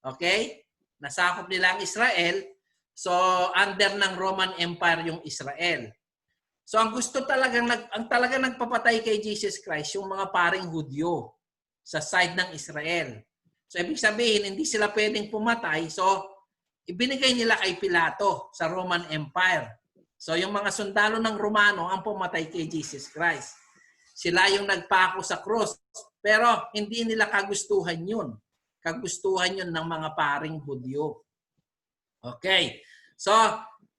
Okay? Nasakop nila ang Israel. So, under ng Roman Empire yung Israel. So, ang talagang nagpapatay kay Jesus Christ, yung mga paring Hudyo sa side ng Israel. So, ibig sabihin, hindi sila pwedeng pumatay. So, ibinigay nila kay Pilato sa Roman Empire. So, yung mga sundalo ng Romano ang pumatay kay Jesus Christ. Sila yung nagpako sa cross. Pero hindi nila kagustuhan yun. Kagustuhan yun ng mga paring Hudyo. Okay. So,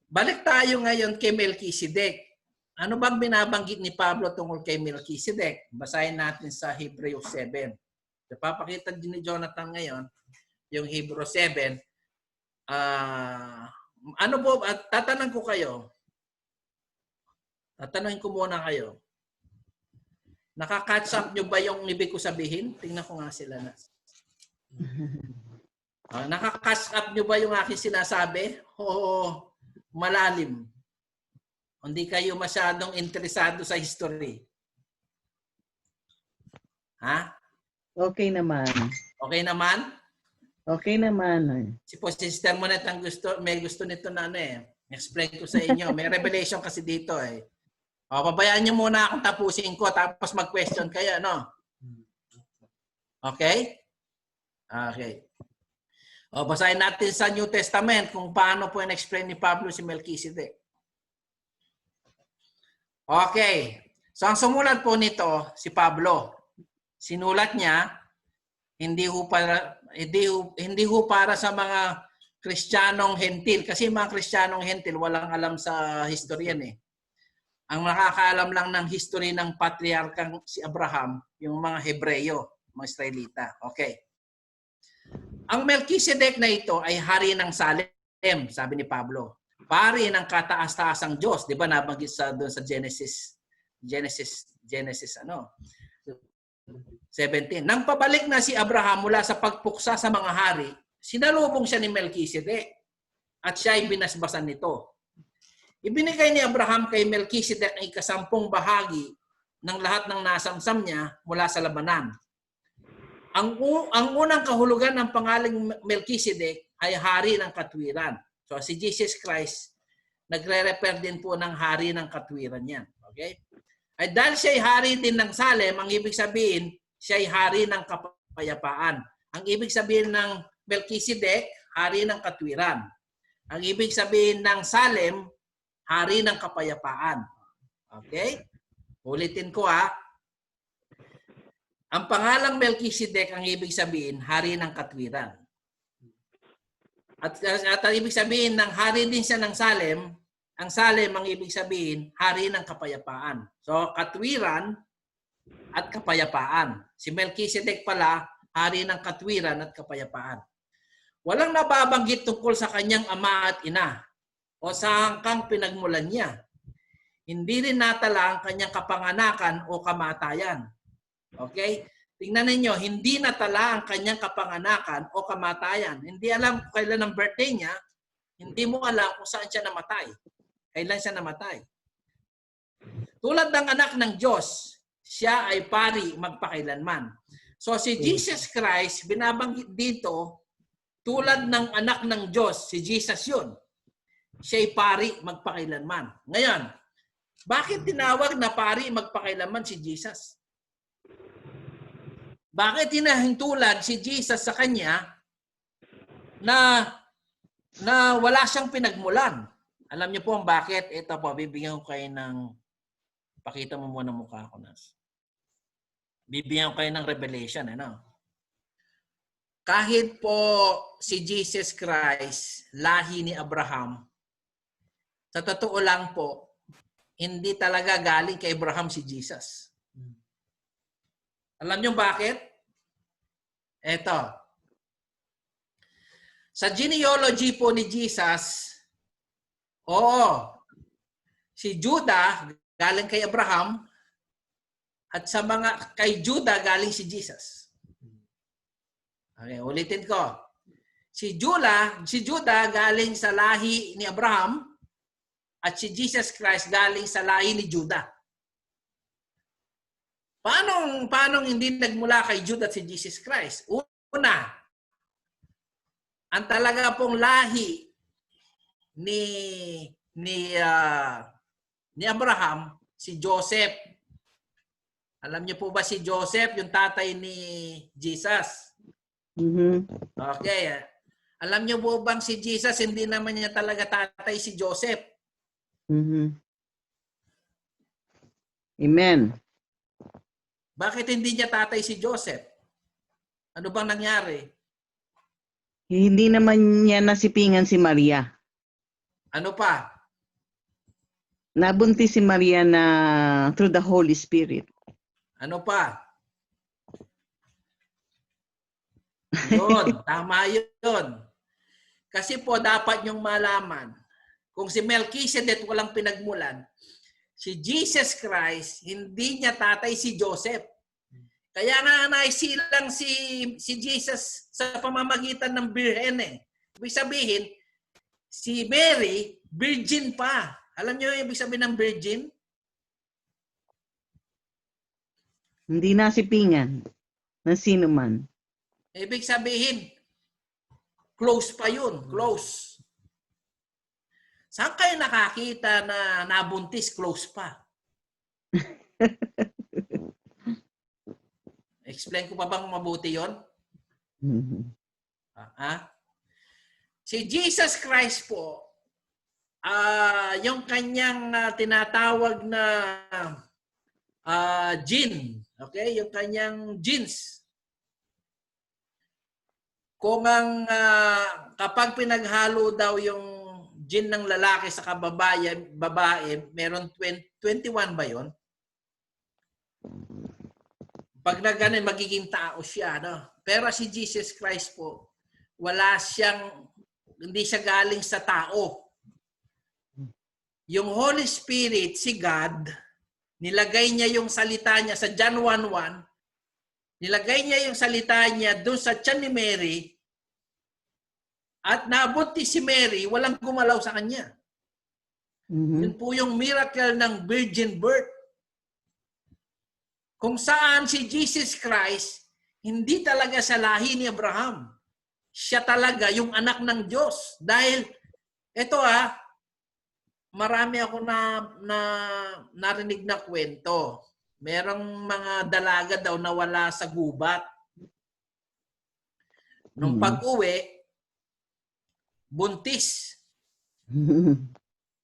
balik tayo ngayon kay Melchizedek. Ano bang binabanggit ni Pablo tungkol kay Melchizedek? Basahin natin sa Hebrews 7. Napapakita din ni Jonathan ngayon yung Hebrews 7. Ano po, tatanong ko kayo. Tatanungin ko muna kayo. Nakaka-catch up nyo ba yung ibig ko sabihin? Tingnan ko nga sila na. Nakaka-catch up nyo ba yung aking sinasabi? Oo, malalim. Hindi kayo masyadong interesado sa history. Ha? Okay naman. Okay naman? Okay naman. Si Sister Monet ang may gusto nito na explain ko sa inyo. May revelation kasi dito eh. O, pabayaan nyo muna akong tapusin ko tapos mag-question kayo, no? Okay? Okay. O, basahin natin sa New Testament kung paano po in-explain ni Pablo si Melchizedek. Okay. So, ang sumulat po nito, si Pablo. Sinulat niya, hindi ho para sa mga Kristiyanong hentil. Kasi mga Kristiyanong hentil, walang alam sa history yan eh. Ang nakakaalam lang ng history ng patriarkang si Abraham, yung mga Hebreyo, mga Israelita. Okay. Ang Melchizedek na ito ay hari ng Salem, sabi ni Pablo. Pari ng kataas-taasang Diyos. Di ba nabanggit doon sa Genesis 17. Nang pabalik na si Abraham mula sa pagpuksa sa mga hari, sinalubong siya ni Melchizedek at siya ay binasbasan nito. Ibinigay ni Abraham kay Melchizedek ang 10 bahagi ng lahat ng nasamsam niya mula sa labanan. Ang unang kahulugan ng pangalang Melchizedek ay hari ng katwiran. So si Jesus Christ, nagre-refer din po ng hari ng katwiran niya. Okay? Ay dahil siya ay hari din ng Salem, ang ibig sabihin, siya ay hari ng kapayapaan. Ang ibig sabihin ng Melchizedek, hari ng katwiran. Ang ibig sabihin ng Salem, hari ng kapayapaan. Okay? Ulitin ko Ang pangalang Melchizedek, ang ibig sabihin, hari ng katwiran. At ang ibig sabihin ng hari din siya ng Salem, ang Salem ang ibig sabihin, hari ng kapayapaan. So, katwiran at kapayapaan. Si Melchizedek pala, hari ng katwiran at kapayapaan. Walang nababanggit tungkol sa kanyang ama at ina o sa hanggang pinagmulan niya. Hindi rin natala ang kanyang kapanganakan o kamatayan. Okay? Tingnan ninyo, hindi natala ang kanyang kapanganakan o kamatayan. Hindi alam kung kailan ang birthday niya. Hindi mo alam kung saan siya namatay. Kailan siya namatay. Tulad ng anak ng Diyos, siya ay pari magpakailanman. So si Jesus Christ, binabanggit dito, tulad ng anak ng Diyos, si Jesus yun. Siya ay pari magpakailanman. Ngayon, bakit tinawag na pari magpakailanman si Jesus? Bakit hinahintulad si Jesus sa kanya na wala siyang pinagmulan? Alam niyo po ang bakit? Ito po, bibigyan ko kayo ng, pakita mo muna mukha ko, Nas. Bibigyan ko kayo ng revelation. Kahit po si Jesus Christ, lahi ni Abraham, sa totoo lang po, hindi talaga galing kay Abraham si Jesus. Alam niyo bakit? Eto. Sa genealogy po ni Jesus, si Judah galing kay Abraham at sa mga kay Judah galing si Jesus. Okay, ulitin ko. Si Judah galing sa lahi ni Abraham at si Jesus Christ galing sa lahi ni Judah. Paano hindi nagmula kay Judah si Jesus Christ? Una, ang talaga pong lahi ni Abraham, si Joseph. Alam niyo po ba si Joseph, yung tatay ni Jesus? Okay. Alam niyo po bang si Jesus, hindi naman niya talaga tatay si Joseph? Amen. Bakit hindi niya tatay si Joseph? Ano bang nangyari? Hindi naman niya nasipingan si Maria. Ano pa? Nabuntis si Maria na through the Holy Spirit. Ano pa? Yun, tama yun. Kasi po dapat niyong malaman, kung si Melchizedek walang pinagmulan, si Jesus Christ, hindi niya tatay si Joseph. Kaya nga naisilang si Jesus sa pamamagitan ng birhen eh. Ibig sabihin, si Mary, virgin pa. Alam niyo yung ibig sabihin ng virgin? Hindi nasipingan ng sino man. Ibig sabihin, close pa yun. Close. Saan kayo nakakita na nabuntis, close pa? Explain ko pa bang mabuti yon? Si Jesus Christ po, yung kanyang tinatawag na gene, okay? Yung kanyang genes. Kung ang kapag pinaghalo daw yung gene ng lalaki sa babae, meron 21 ba yon? Pag na ganun, magiging tao siya. No? Pero si Jesus Christ po, hindi siya galing sa tao. Yung Holy Spirit, si God, nilagay niya yung salita niya sa John 1:1, nilagay niya yung salita niya doon sa tiyan ni Mary, at nabuntis si Mary, walang gumalaw sa kanya. Yun po yung miracle ng virgin birth. Kung saan si Jesus Christ, hindi talaga sa lahi ni Abraham. Siya talaga yung anak ng Diyos. Dahil, ito marami ako narinig na kwento. Merong mga dalaga daw na wala sa gubat. Nung pag-uwi, buntis.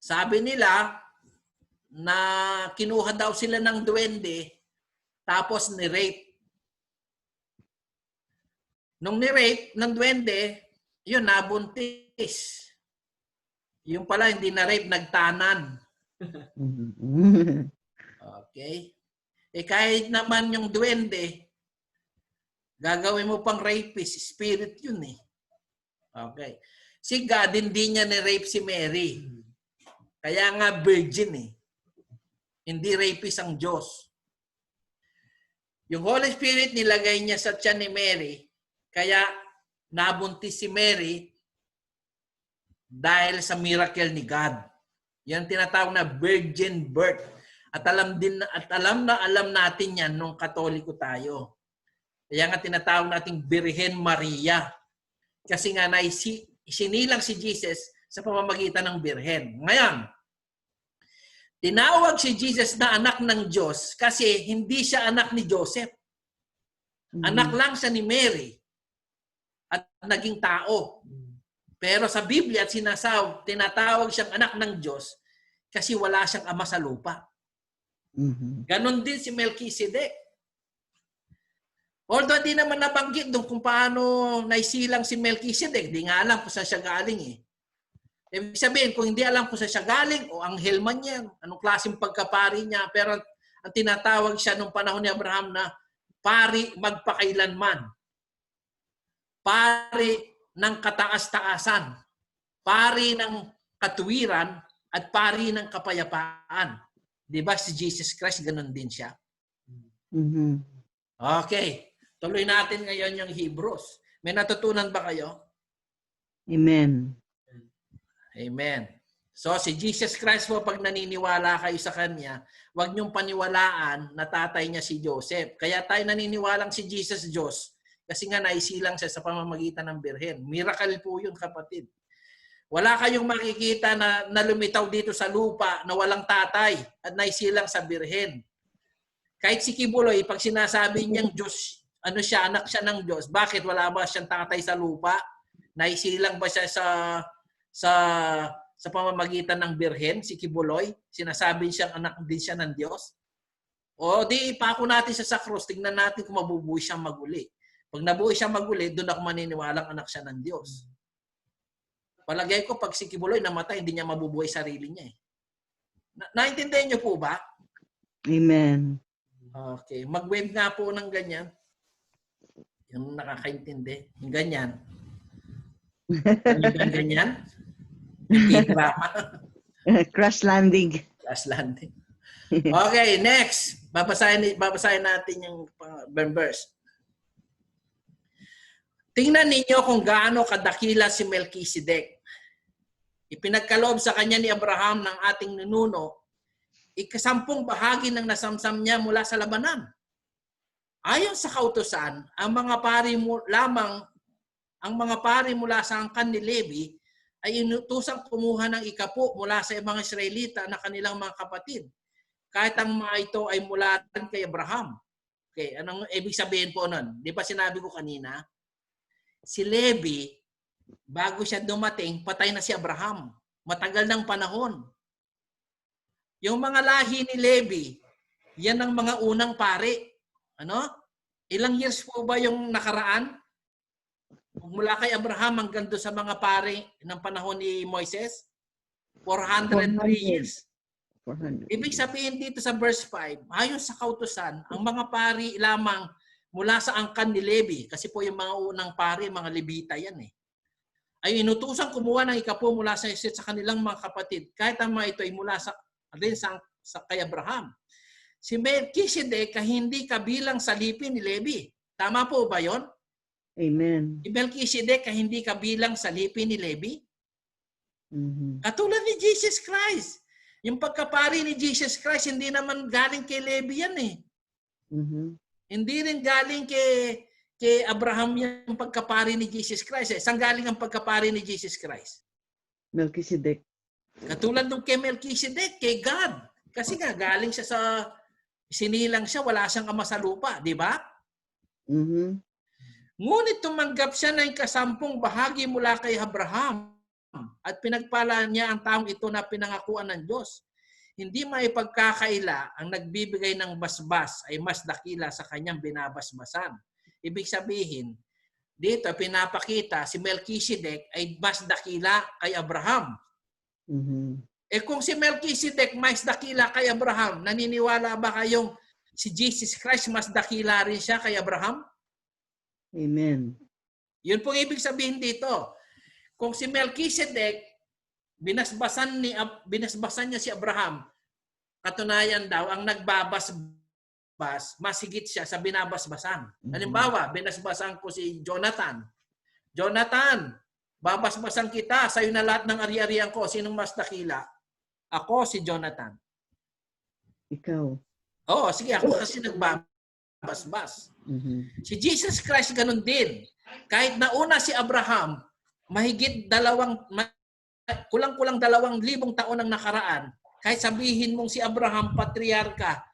Sabi nila na kinuha daw sila ng duwende, tapos ni-rape. Nung ni-rape ng duwende, yun, nabuntis. Yung pala, hindi na-rape, nagtanan. Okay? Kahit naman yung duwende, gagawin mo pang rapist, spirit yun eh. Okay. Si God, hindi niya ni-rape si Mary. Kaya nga virgin eh. Hindi rapist ang Diyos. Yung Holy Spirit nilagay niya sa tiyan ni Mary, kaya nabuntis si Mary dahil sa miracle ni God. Yan tinatawag na virgin birth. At alam natin yan nung Katoliko tayo. Kaya nga tinatawag nating Birhen Maria. Kasi nga isinilang si Jesus sa pamamagitan ng Birhen. Ngayon, tinawag si Jesus na anak ng Diyos kasi hindi siya anak ni Joseph. Anak lang siya ni Mary at naging tao. Pero sa Biblia, tinatawag siyang anak ng Diyos kasi wala siyang ama sa lupa. Ganon din si Melchizedek. Although di naman nabanggit doon kung paano naisilang si Melchizedek, di nga alam kung saan siya galing eh. Ibig sabihin, kung hindi alam kung saan siya galing, o anghel man yan, anong klaseng pagkapari niya, pero ang tinatawag siya nung panahon ni Abraham na pari magpakailanman. Pari ng kataas-taasan. Pari ng katuwiran at pari ng kapayapaan. Di ba si Jesus Christ, ganun din siya? Okay. Tuloy natin ngayon yung Hebrews. May natutunan ba kayo? Amen. Amen. So, si Jesus Christ po, pag naniniwala kayo sa Kanya, huwag niyong paniwalaan na tatay niya si Joseph. Kaya tayo naniniwalang si Jesus Diyos kasi nga naisilang siya sa pamamagitan ng Birhen. Miracle po yun, kapatid. Wala kayong makikita na lumitaw dito sa lupa na walang tatay at naisilang sa Birhen. Kahit si Kibuloy, pag sinasabi niyang Diyos, anak siya ng Diyos, bakit wala ba siyang tatay sa lupa? Naisilang ba siya sa pamamagitan ng Birhen, si Kibuloy? Sinasabi siyang anak din siya ng Diyos? O di ipako natin siya sa cross, tingnan natin kung mabubuhay siyang maguli. Pag nabuhay siyang maguli, doon ako maniniwalang anak siya ng Diyos. Palagay ko, pag si Kibuloy namatay, hindi niya mabubuhay sarili niya eh. Naintindihan niyo po ba? Amen. Okay. Mag-wave nga po ng ganyan. Yung nakakaintindi. Yung ganyan. Yung ganyan. Yung drama. Crash landing. Last landing. Okay, next. Babasahin natin yung verse. Tingnan ninyo kung gaano kadakila si Melchizedek. Ipinagkaloob sa kanya ni Abraham ng ating ninuno, 10 bahagi ng nasamsam niya mula sa labanan. Ayon sa kautusan, ang mga pari mula sa angkan ni Levi ay inutusang kumuha ng 10 mula sa mga Israelita na kanilang mga kapatid. Kahit ang mga ito ay mula kay Abraham. Okay, anong ibig sabihin po nun? Di ba sinabi ko kanina? Si Levi, bago siya dumating, patay na si Abraham. Matagal ng panahon. Yung mga lahi ni Levi, yan ang mga unang pari. Ano? Ilang years po ba yung nakaraan? Mula kay Abraham hanggang doon sa mga pari ng panahon ni Moises? 403 years. 400. Ibig sabihin dito sa verse 5, ayon sa kautusan, ang mga pari lamang mula sa angkan ni Levi, kasi po yung mga unang pari, mga Levita yan eh, ay inutusang kumuha ng 10 mula sa kanilang mga kapatid, kahit ang mga ito ay mula sa kay Abraham. Si Melchizedek ay hindi kabilang sa lipi ni Levi. Tama po ba yon? Amen. Si Melchizedek ay hindi kabilang sa lipi ni Levi. Mhm. Katulad ni Jesus Christ. Yung pagkapari ni Jesus Christ, hindi naman galing kay Levi yan eh. Mhm. Hindi rin galing kay Abraham yung pagkapari ni Jesus Christ. Saan galing ang pagkapari ni Jesus Christ? Melchizedek. Katulad nung kay Melchizedek, kay God. Kasi nga, galing siya sa, sinilang siya, wala siyang ama sa lupa. Di ba? Mhm. Ngunit tumanggap siya ng 10 bahagi mula kay Abraham at pinagpala niya ang taong ito na pinangakuan ng Diyos. Hindi maipagkakaila ang nagbibigay ng basbas ay mas dakila sa kanyang binabasbasan. Ibig sabihin, dito pinapakita si Melchizedek ay mas dakila kay Abraham. Mhm. Kung si Melchizedek mas dakila kay Abraham, naniniwala ba kayong si Jesus Christ mas dakila rin siya kay Abraham? Amen. Yun pong ibig sabihin dito. Kung si Melchizedek, binasbasan niya si Abraham, katunayan daw, ang nagbabasbas, masigit siya sa binabasbasan. Halimbawa, binasbasan ko si Jonathan. Jonathan, babasbasan kita, sa'yo na lahat ng ari-arian ko. Sinong mas dakila? Ako, si Jonathan. Ikaw. Oo, sige, ako kasi nagbabasbas. Mhm. Si Jesus Christ ganun din. Kahit nauna si Abraham, mahigit kulang-kulang 2,000 taon ang nakaraan, kahit sabihin mong si Abraham, patriarka,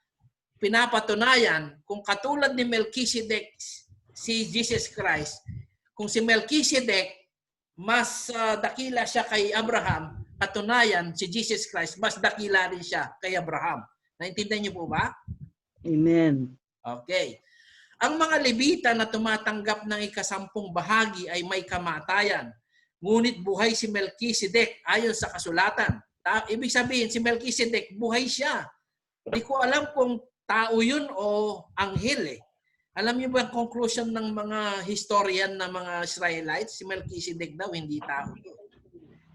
pinapatunayan kung katulad ni Melchizedek, si Jesus Christ, kung si Melchizedek, mas dakila siya kay Abraham, katunayan si Jesus Christ, mas dakila rin siya kay Abraham. Naintindihan niyo po ba? Amen. Okay. Ang mga Levita na tumatanggap ng 10 bahagi ay may kamatayan. Ngunit buhay si Melchizedek ayon sa kasulatan. Ibig sabihin, si Melchizedek, buhay siya. Hindi ko alam kung tao yun o anghel eh. Alam niyo ba ang conclusion ng mga historian na mga Israelites? Si Melchizedek daw, hindi tao yun.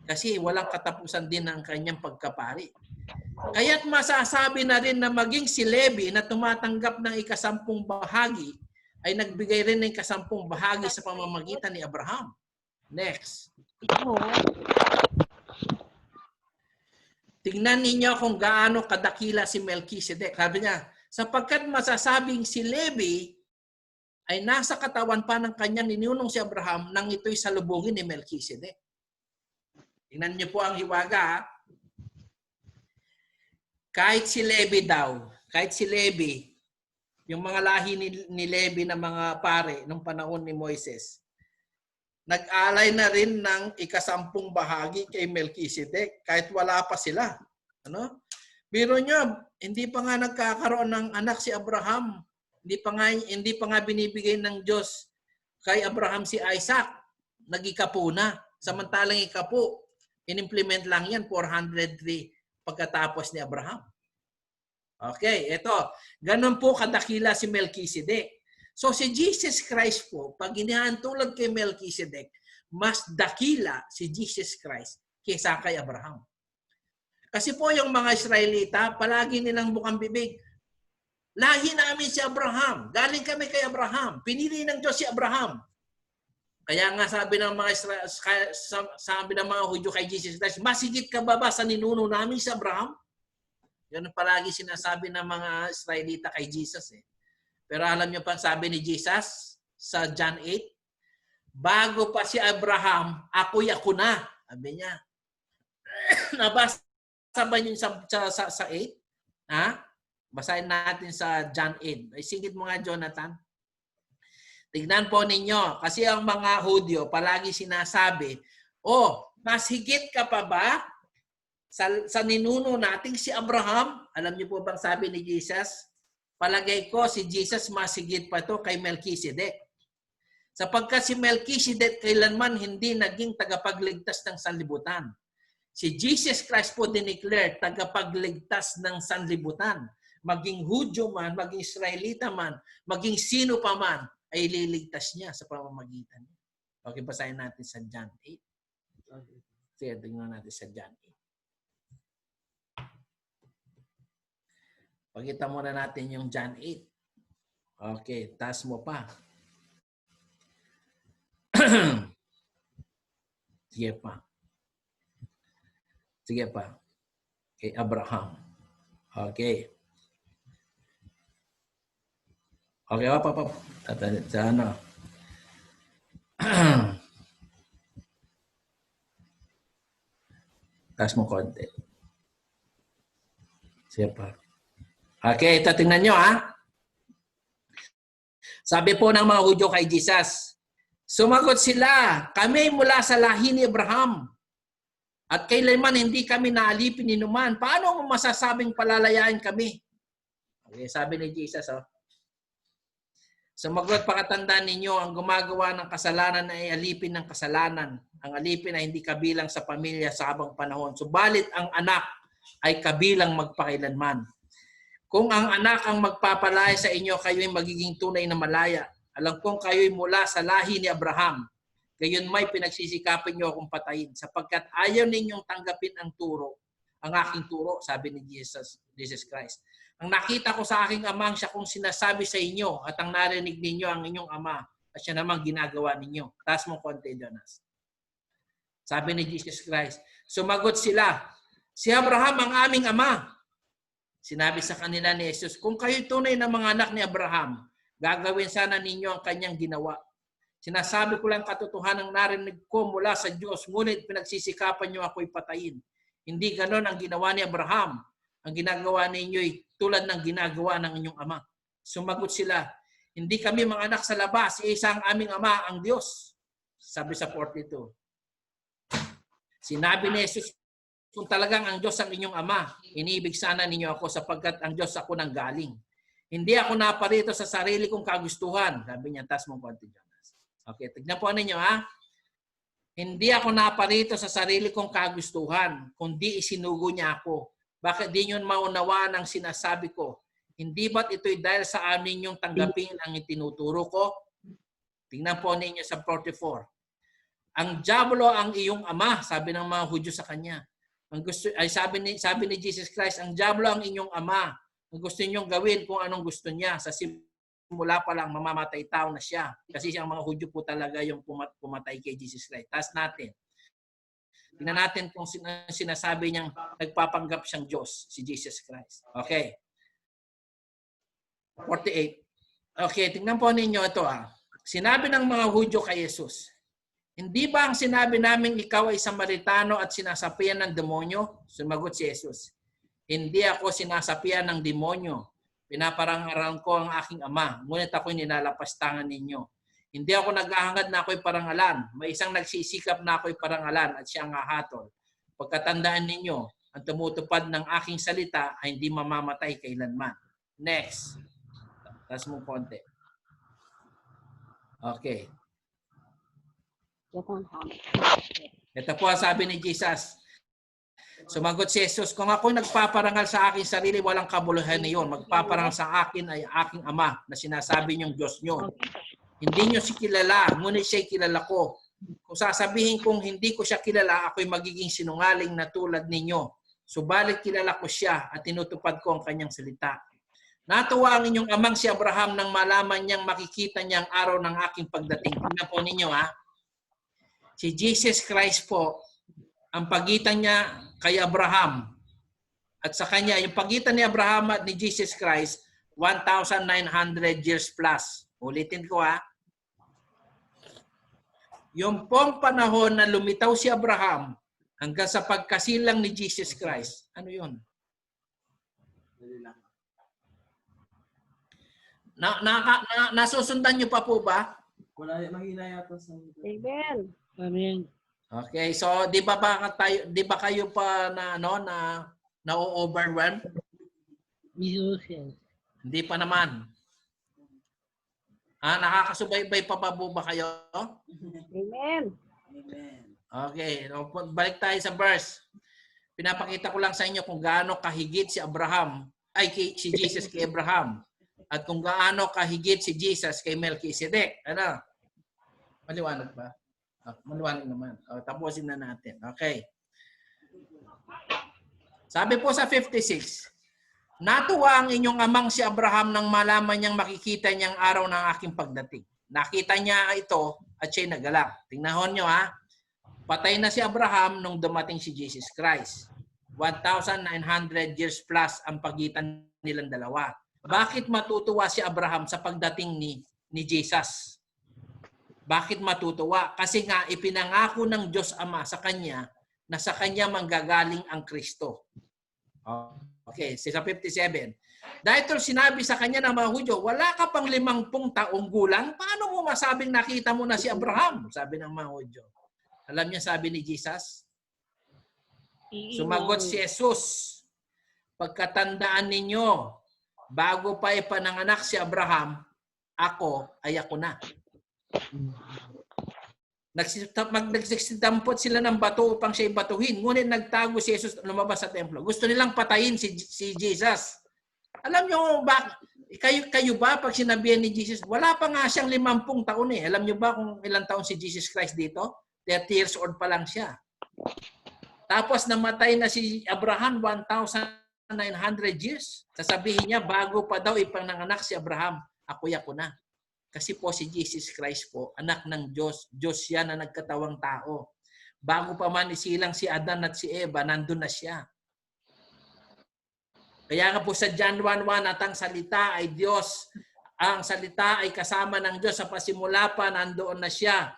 Kasi walang katapusan din ang kanyang pagkapari. Kaya't masasabi na rin na maging si Levi na tumatanggap ng 10 bahagi ay nagbigay rin ng 10 bahagi sa pamamagitan ni Abraham. Next. Tingnan ninyo kung gaano kadakila si Melchizedek. Sabi niya, sapagkat masasabing si Levi ay nasa katawan pa ng kanyang ninunong si Abraham nang ito'y salubungin ni Melchizedek. Tingnan niyo po ang hiwaga. Kahit si Levi daw, kahit si Levi, yung mga lahi ni Levi na mga pare nung panahon ni Moises, nag-alay na rin ng 10 bahagi kay Melchizedek kahit wala pa sila. Ano? Biro nyo, hindi pa nga nagkakaroon ng anak si Abraham. Hindi pa nga binibigay ng Diyos kay Abraham si Isaac. Nag-ikapo na. Samantalang ikapo, in-implement lang yan 403 pagkatapos ni Abraham. Okay, ito. Ganun po kadakila si Melchizedek. So si Jesus Christ po, pag inihantulad kay Melchizedek, mas dakila si Jesus Christ kaysa kay Abraham. Kasi po yung mga Israelita, palagi nilang bukang bibig, lahi namin si Abraham. Galing kami kay Abraham. Pinili ng Diyos si Abraham. Kaya nga sabi ng mga Hudyo kay Jesus Christ, masigit ka ba sa ninuno namin si Abraham? Yan ang palagi sinasabi ng mga Israelita kay Jesus. Pero alam niyo pa sabi ni Jesus sa John 8, bago pa si Abraham, ako na. Sabi niya. Nabasa ba niyo sa 8? Ha? Basahin natin sa John 8. Ay, singit mo nga, Jonathan. Tignan po ninyo. Kasi ang mga Hudyo palagi sinasabi, mas higit ka pa ba sa ninuno nating si Abraham? Alam niyo po bang sabi ni Jesus? Palagay ko si Jesus mas higit pa to kay Melchizedek. Sapagkat si Melchizedek kailanman hindi naging tagapagligtas ng sanlibutan. Si Jesus Christ po dineclare tagapagligtas ng sanlibutan. Maging Hudyo man, maging Israelita man, maging sino pa man, ay liligtas niya sa pamamagitan niya. Okay, basahin natin sa John 8. Sige, tingnan natin sa John 8. Pakita muna natin yung John 8. Okay, taas mo pa. Sige pa. Sige pa. Kay Abraham. Okay. Okay, pa. Sa ano? Taas mo konti. Sige pa. Okay, ito tingnan nyo Sabi po ng mga Hudyo kay Jesus, sumagot sila, kami mula sa lahi ni Abraham. At kailanman hindi kami naalipin ni numan. Paano mo masasabing palalayain kami? Okay, sabi ni Jesus, sumagot, pakatandaan ninyo, ang gumagawa ng kasalanan ay alipin ng kasalanan. Ang alipin ay hindi kabilang sa pamilya sa habang panahon. Subalit ang anak ay kabilang magpakailanman. Kung ang anak ang magpapalaya sa inyo, kayo'y magiging tunay na malaya. Alam kong kayo'y mula sa lahi ni Abraham. Gayon may pinagsisikapan niyo akong patayin sapagkat ayaw ninyong tanggapin ang aking turo, sabi ni Jesus Christ. Ang nakita ko sa aking amang siya kung sinasabi sa inyo at ang narinig ninyo ang inyong ama at siya namang ginagawa ninyo. Taas mo konti, Jonas. Sabi ni Jesus Christ, sumagot sila, si Abraham ang aming ama. Sinabi sa kanila ni Jesus, kung kayo tunay na mga anak ni Abraham, gagawin sana ninyo ang kanyang ginawa. Sinasabi ko lang katotohanan ng narinig ko mula sa Diyos, ngunit pinagsisikapan niyo ako'y patayin. Hindi ganon ang ginawa ni Abraham. Ang ginagawa ninyo'y tulad ng ginagawa ng inyong ama. Sumagot sila, hindi kami mga anak sa labas, isa ang aming ama, ang Diyos. Sabi sa 42. Sinabi ni Jesus, kung talagang ang Diyos ang inyong ama, iniibig sana ninyo ako sapagkat ang Diyos ako nang galing. Hindi ako naparito sa sarili kong kagustuhan. Sabi niya, taas mong konti, Jonas. Okay, tignan po ninyo Hindi ako naparito sa sarili kong kagustuhan, kundi isinugo niya ako. Bakit di nyo maunawaan ang sinasabi ko? Hindi ba't ito'y dahil sa amin yung tanggapin ang itinuturo ko? Tingnan po ninyo sa 44. Ang diablo ang iyong ama, sabi ng mga Hudyo sa kanya. Sabi ni Jesus Christ, ang diablo ang inyong ama. Ang gusto ninyong gawin kung anong gusto niya. Sa simula pa lang, mamamatay tao na siya. Kasi ang mga Hudyo po talaga yung pumatay kay Jesus Christ. Taas natin. Tingnan natin kung sinasabi niyang nagpapanggap siyang Diyos, si Jesus Christ. Okay. 48. Okay, tingnan po ninyo ito. Sinabi ng mga Hudyo kay Jesus, hindi ba ang sinabi namin ikaw ay Samaritano at sinasapian ng demonyo? Sumagot si Jesus, hindi ako sinasapian ng demonyo. Pinaparangaran ko ang aking ama, ngunit ako'y nilalapastangan ninyo. Hindi ako naghahangad na ako'y parangalan. May isang nagsisikap na ako'y parangalan at siya ang hahatol. Pagkatandaan ninyo, ang tumutupad ng aking salita ay hindi mamamatay kailanman. Next. Taas mo konti. Okay. Ito po ang sabi ni Jesus. Sumagot si Jesus, kung ako nagpaparangal sa aking sarili, walang kabuluhan na yun. Magpaparangal sa akin ay aking Ama na sinasabi niyong Diyos niyo. Hindi niyo si kilala, ngunit siya'y kilala ko. Kung sasabihin kong hindi ko siya kilala, ako'y magiging sinungaling na tulad ninyo. Subalit kilala ko siya at tinutupad ko ang kanyang salita. Natuwa ang inyong amang si Abraham nang malaman niyang makikita niya ang araw ng aking pagdating. Tingnan po ninyo ha. Si Jesus Christ po, ang pagitan niya kay Abraham at sa kanya, yung pagitan ni Abraham at ni Jesus Christ, 1,900 years plus. Ulitin ko ha. Yung pong panahon na lumitaw si Abraham hanggang sa pagkasilang ni Jesus Christ, ano yun? Nasusundan niyo pa po ba? Wala, mahina yata sa... Amen. Amen. Okay, so di ba kayo pa na overwhelm? Hindi pa naman. Nakakasubaybay pa ba kayo? Amen. Amen. Okay, balik tayo sa verse. Pinapakita ko lang sa inyo kung gaano kahigit si si Jesus kay Abraham at kung gaano kahigit si Jesus kay Melchizedek. Ano? Maliwanag ba? Maliwanag naman. Tapusin na natin. Okay. Sabi po sa 56, natuwa ang inyong amang si Abraham nang malaman niyang makikita niyang araw ng aking pagdating. Nakita niya ito at siya'y nagalak. Tingnan niyo ha. Patay na si Abraham nung dumating si Jesus Christ. 1,900 years plus ang pagitan nilang dalawa. Bakit matutuwa si Abraham sa pagdating ni Jesus? Bakit matutuwa? Kasi nga ipinangako ng Diyos Ama sa kanya na sa kanya manggagaling ang Kristo. Okay, sa 57. Dahil ito sinabi sa kanya ng mga Hudyo, wala ka pang 50 taong gulang, paano mo masabing nakita mo na si Abraham? Sabi ng mga Hudyo. Alam niya sabi ni Jesus? Sumagot si Jesus, pagkatandaan ninyo, bago pa ipananganak si Abraham, ako na. Nagsitampot sila ng bato upang siya ibatuhin. Ngunit nagtago si Jesus lumabas sa templo. Gusto nilang patayin si Jesus. Alam niyo ba, kayo ba pag sinabihan ni Jesus, wala pa nga siyang 50 taon eh. Alam niyo ba kung ilang taon si Jesus Christ dito? 30 years old pa lang siya. Tapos namatay na si Abraham 1,900 years. Sasabihin niya, bago pa daw ipananganak si Abraham, ako na. Kasi po si Jesus Christ po, anak ng Diyos. Diyos siya na nagkatawang tao. Bago pa man isilang si Adan at si Eva, nandun na siya. Kaya nga po sa John 1:1 at ang salita ay Diyos. Ang salita ay kasama ng Diyos. Sa pasimula pa, nandoon na siya.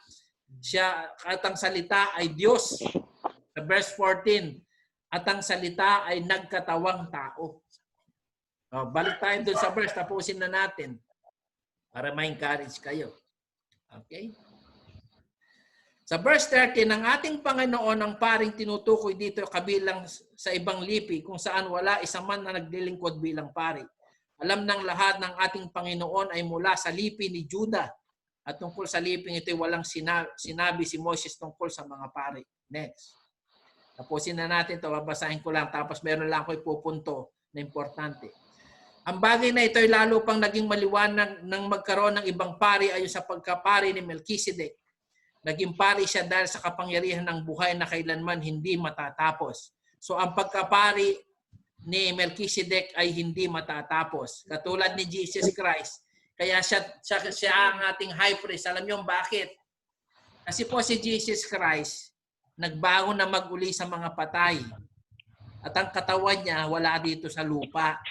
At ang salita ay Diyos. Sa verse 14, at ang salita ay nagkatawang tao. Balik tayo doon sa verse, tapusin na natin. Para ma-encourage kayo. Okay? Sa verse 13, ang ating Panginoon ang paring tinutukoy dito kabilang sa ibang lipi kung saan wala isa man na naglilingkod bilang pari. Alam ng lahat ng ating Panginoon ay mula sa lipi ni Judah. At tungkol sa liping ito, walang sinabi si Moses tungkol sa mga pari. Next. Tapusin na natin ito. Babasahin ko lang. Tapos meron lang ako ipupunto na importante. Ang bagay na ito ay lalo pang naging maliwanag nang magkaroon ng ibang pari ayon sa pagkapari ni Melchizedek. Naging pari siya dahil sa kapangyarihan ng buhay na kailanman hindi matatapos. So ang pagkapari ni Melchizedek ay hindi matatapos. Katulad ni Jesus Christ. Kaya siya ang ating high priest. Alam niyo bakit? Kasi po si Jesus Christ nagbago na mag-uli sa mga patay. At ang katawan niya wala dito sa lupa.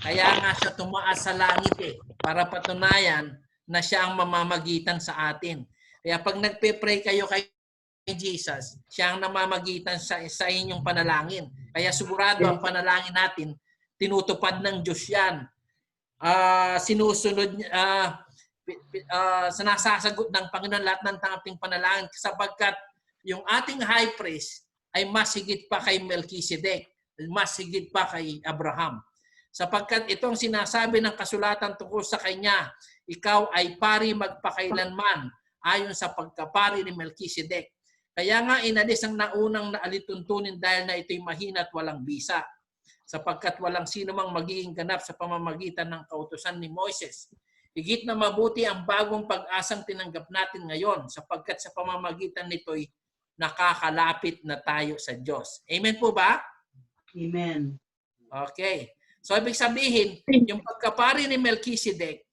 Kaya nga siya tumaas sa langit para patunayan na siya ang mamamagitan sa atin. Kaya pag nagpe-pray kayo kay Jesus, siya ang namamagitan sa inyong panalangin. Kaya sigurado ang panalangin natin, tinutupad ng Diyos yan. Sinusunod, sinasasagot ng Panginoon lahat ng ating panalangin sapagkat yung ating high priest ay mas higit pa kay Melchizedek, mas higit pa kay Abraham. Sapagkat itong sinasabi ng kasulatan tungkol sa kanya, ikaw ay pari magpakailanman ayon sa pagkapari ni Melchizedek. Kaya nga inalis ang naunang naalituntunin dahil na ito'y mahina at walang bisa. Sapagkat walang sino mang magiging ganap sa pamamagitan ng kautusan ni Moises. Higit na mabuti ang bagong pag-asang tinanggap natin ngayon sapagkat sa pamamagitan nito'y nakakalapit na tayo sa Diyos. Amen po ba? Amen. Okay. So ibig sabihin, yung pagkapari ni Melchizedek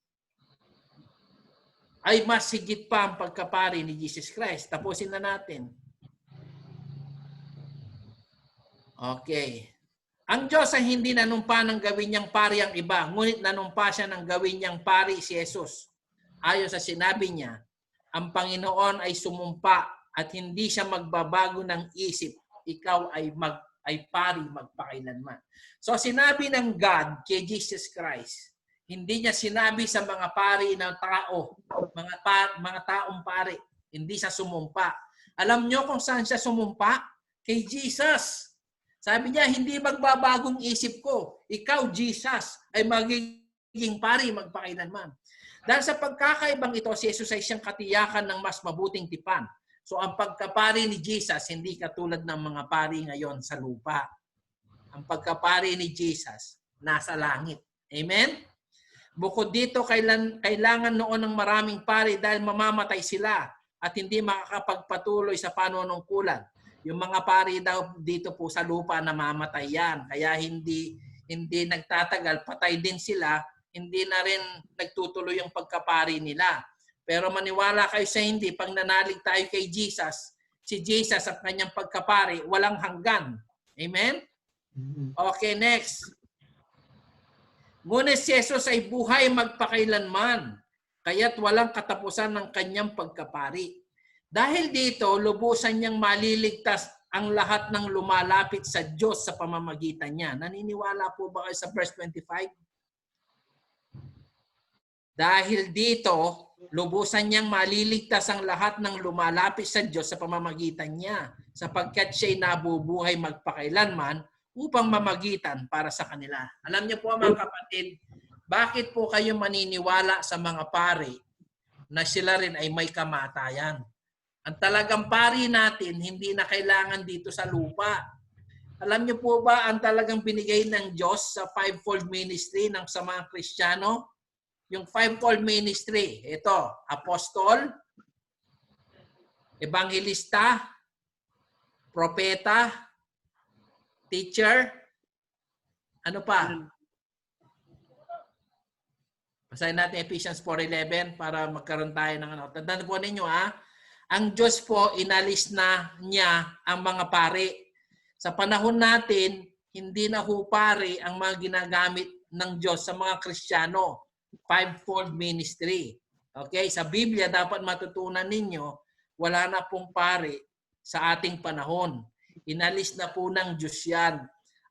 ay mas higit pa ang pagkapari ni Jesus Christ. Tapusin na natin. Okay. Ang Diyos ay hindi nanumpa ng gawin niyang pari ang iba, ngunit nanumpa siya ng gawin niyang pari si Jesus. Ayon sa sinabi niya, ang Panginoon ay sumumpa at hindi siya magbabago ng isip. Ikaw ay pari magpakailanman. So sinabi ng God kay Jesus Christ, hindi niya sinabi sa mga pari ng tao, mga taong pari, hindi siya sumumpa. Alam niyo kung saan siya sumumpa? Kay Jesus. Sabi niya, hindi magbabagong isip ko. Ikaw, Jesus, ay magiging pari magpakailanman. Dahil sa pagkakaibang ito, si Jesus ay siyang katiyakan ng mas mabuting tipan. So ang pagkapari ni Jesus, hindi katulad ng mga pari ngayon sa lupa. Ang pagkapari ni Jesus, nasa langit. Amen? Bukod dito, kailangan noon ng maraming pari dahil mamamatay sila at hindi makakapagpatuloy sa panunungkulan. Yung mga pari daw dito po sa lupa namamatay yan. Kaya hindi nagtatagal, patay din sila, hindi na rin nagtutuloy yung pagkapari nila. Pero maniwala kayo sa hindi, pag nanalig tayo kay Jesus, si Jesus at kanyang pagkapari, walang hanggan. Amen? Okay, next. Ngunit si Jesus ay buhay magpakailanman, kaya't walang katapusan ng kanyang pagkapari. Dahil dito, lubusan niyang maliligtas ang lahat ng lumalapit sa Diyos sa pamamagitan niya. Naniniwala po ba kayo sa verse 25? Dahil dito, lubusan niyang maliligtas ang lahat ng lumalapit sa Diyos sa pamamagitan niya, sapagkat siya'y nabubuhay magpakailanman upang mamagitan para sa kanila. Alam niyo po mga kapatid, bakit po kayo maniniwala sa mga pari na sila rin ay may kamatayan? Ang talagang pari natin, hindi na kailangan dito sa lupa. Alam niyo po ba ang talagang binigay ng Diyos sa fivefold ministry ng sa mga Kristiyano? Yung fivefold ministry, ito, apostol, evangelista, propeta, teacher, ano pa? Basahin natin Ephesians 4:11 para magkaroon tayo ng ano. Tandaan po ninyo ang Diyos po, inalis na niya ang mga pari. Sa panahon natin, hindi na ho pari ang mga ginagamit ng Diyos sa mga Kristiyano. Fivefold ministry. Okay? Sa Biblia, dapat matutunan ninyo, wala na pong pari sa ating panahon. Inalis na po ng Diyos yan.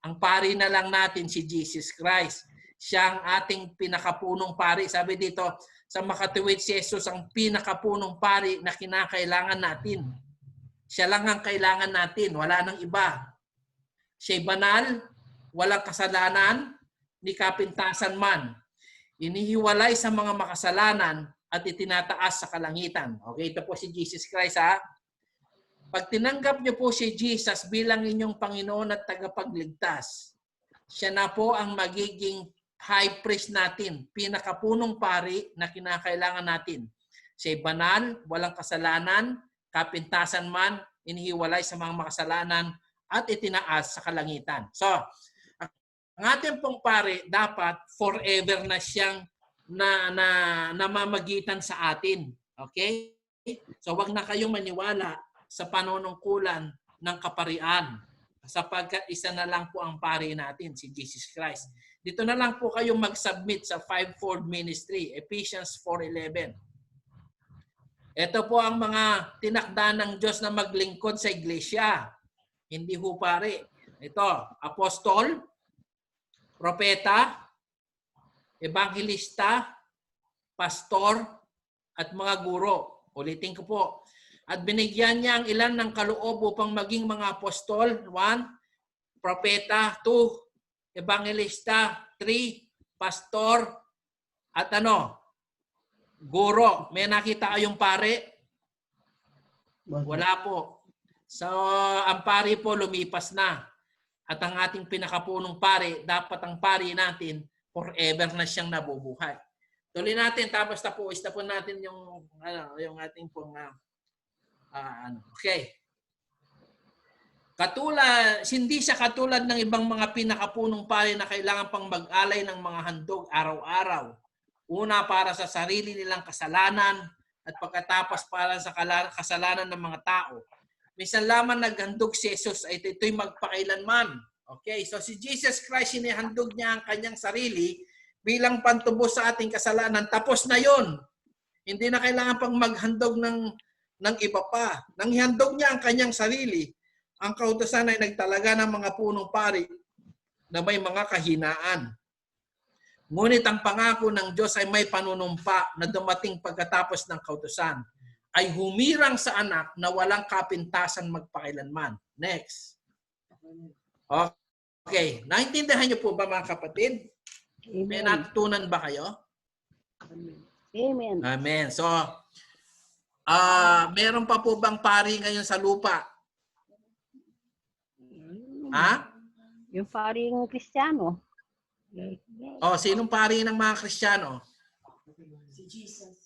Ang pari na lang natin si Jesus Christ. Siya ang ating pinakapunong pari. Sabi dito, sa makatuwid si Jesus ang pinakapunong pari na kinakailangan natin. Siya lang ang kailangan natin. Wala nang iba. Siya'y banal, walang kasalanan, ni kapintasan man. Inihiwalay sa mga makasalanan at itinataas sa kalangitan. Okay, ito po si Jesus Christ Pag tinanggap niyo po si Jesus bilang inyong Panginoon at tagapagligtas, siya na po ang magiging high priest natin, pinakapunong pari na kinakailangan natin. Siya'y banal, walang kasalanan, kapintasan man, inihiwalay sa mga makasalanan, at itinaas sa kalangitan. So, ang ating pong pari dapat forever na siyang namamagitan sa atin. Okay? So, wag na kayong maniwala sa panunungkulan ng kaparian sapagkat isa na lang po ang pari natin, si Jesus Christ. Dito na lang po kayong mag-submit sa fivefold ministry, Ephesians 4:11. Ito po ang mga tinakda ng Diyos na maglingkod sa iglesia. Hindi ho pare. Ito, apostol, propeta, evangelista, pastor, at mga guro. Ulitin ko po. At binigyan niya ang ilan ng kaloob upang maging mga apostol. 1, propeta. 2, evangelista. 3, pastor. At guro. May nakita kayong pare? Wala po. So, ang pari po lumipas na. At ang ating pinakapunong pari, dapat ang pari natin, forever na siyang nabubuhay. Tuloy natin, tapos tapos natin yung ating pong okay. Hindi siya katulad ng ibang mga pinakapunong pari na kailangan pang mag-alay ng mga handog araw-araw. Una para sa sarili nilang kasalanan at pagkatapos para sa kasalanan ng mga tao. Minsan lamang naghandog si Jesus ay ito'y magpakailanman. Okay, so si Jesus Christ, inihandog niya ang kanyang sarili bilang pantubos sa ating kasalanan. Tapos na yon. Hindi na kailangan pang maghandog ng iba pa. Nang ihandog niya ang kanyang sarili, ang kautusan ay nagtalaga ng mga punong pari na may mga kahinaan. Ngunit ang pangako ng Diyos ay may panunumpa na dumating pagkatapos ng kautusan, ay humirang sa anak na walang kapintasan magpakailanman. Next. Okay. Naintindihan niyo po ba mga kapatid? Amen. May natutunan ba kayo? Amen. Amen. So, meron pa po bang pari ngayon sa lupa? Ha? Yung paring Kristiyano. Sinong pari ng mga Kristiyano? Si Jesus.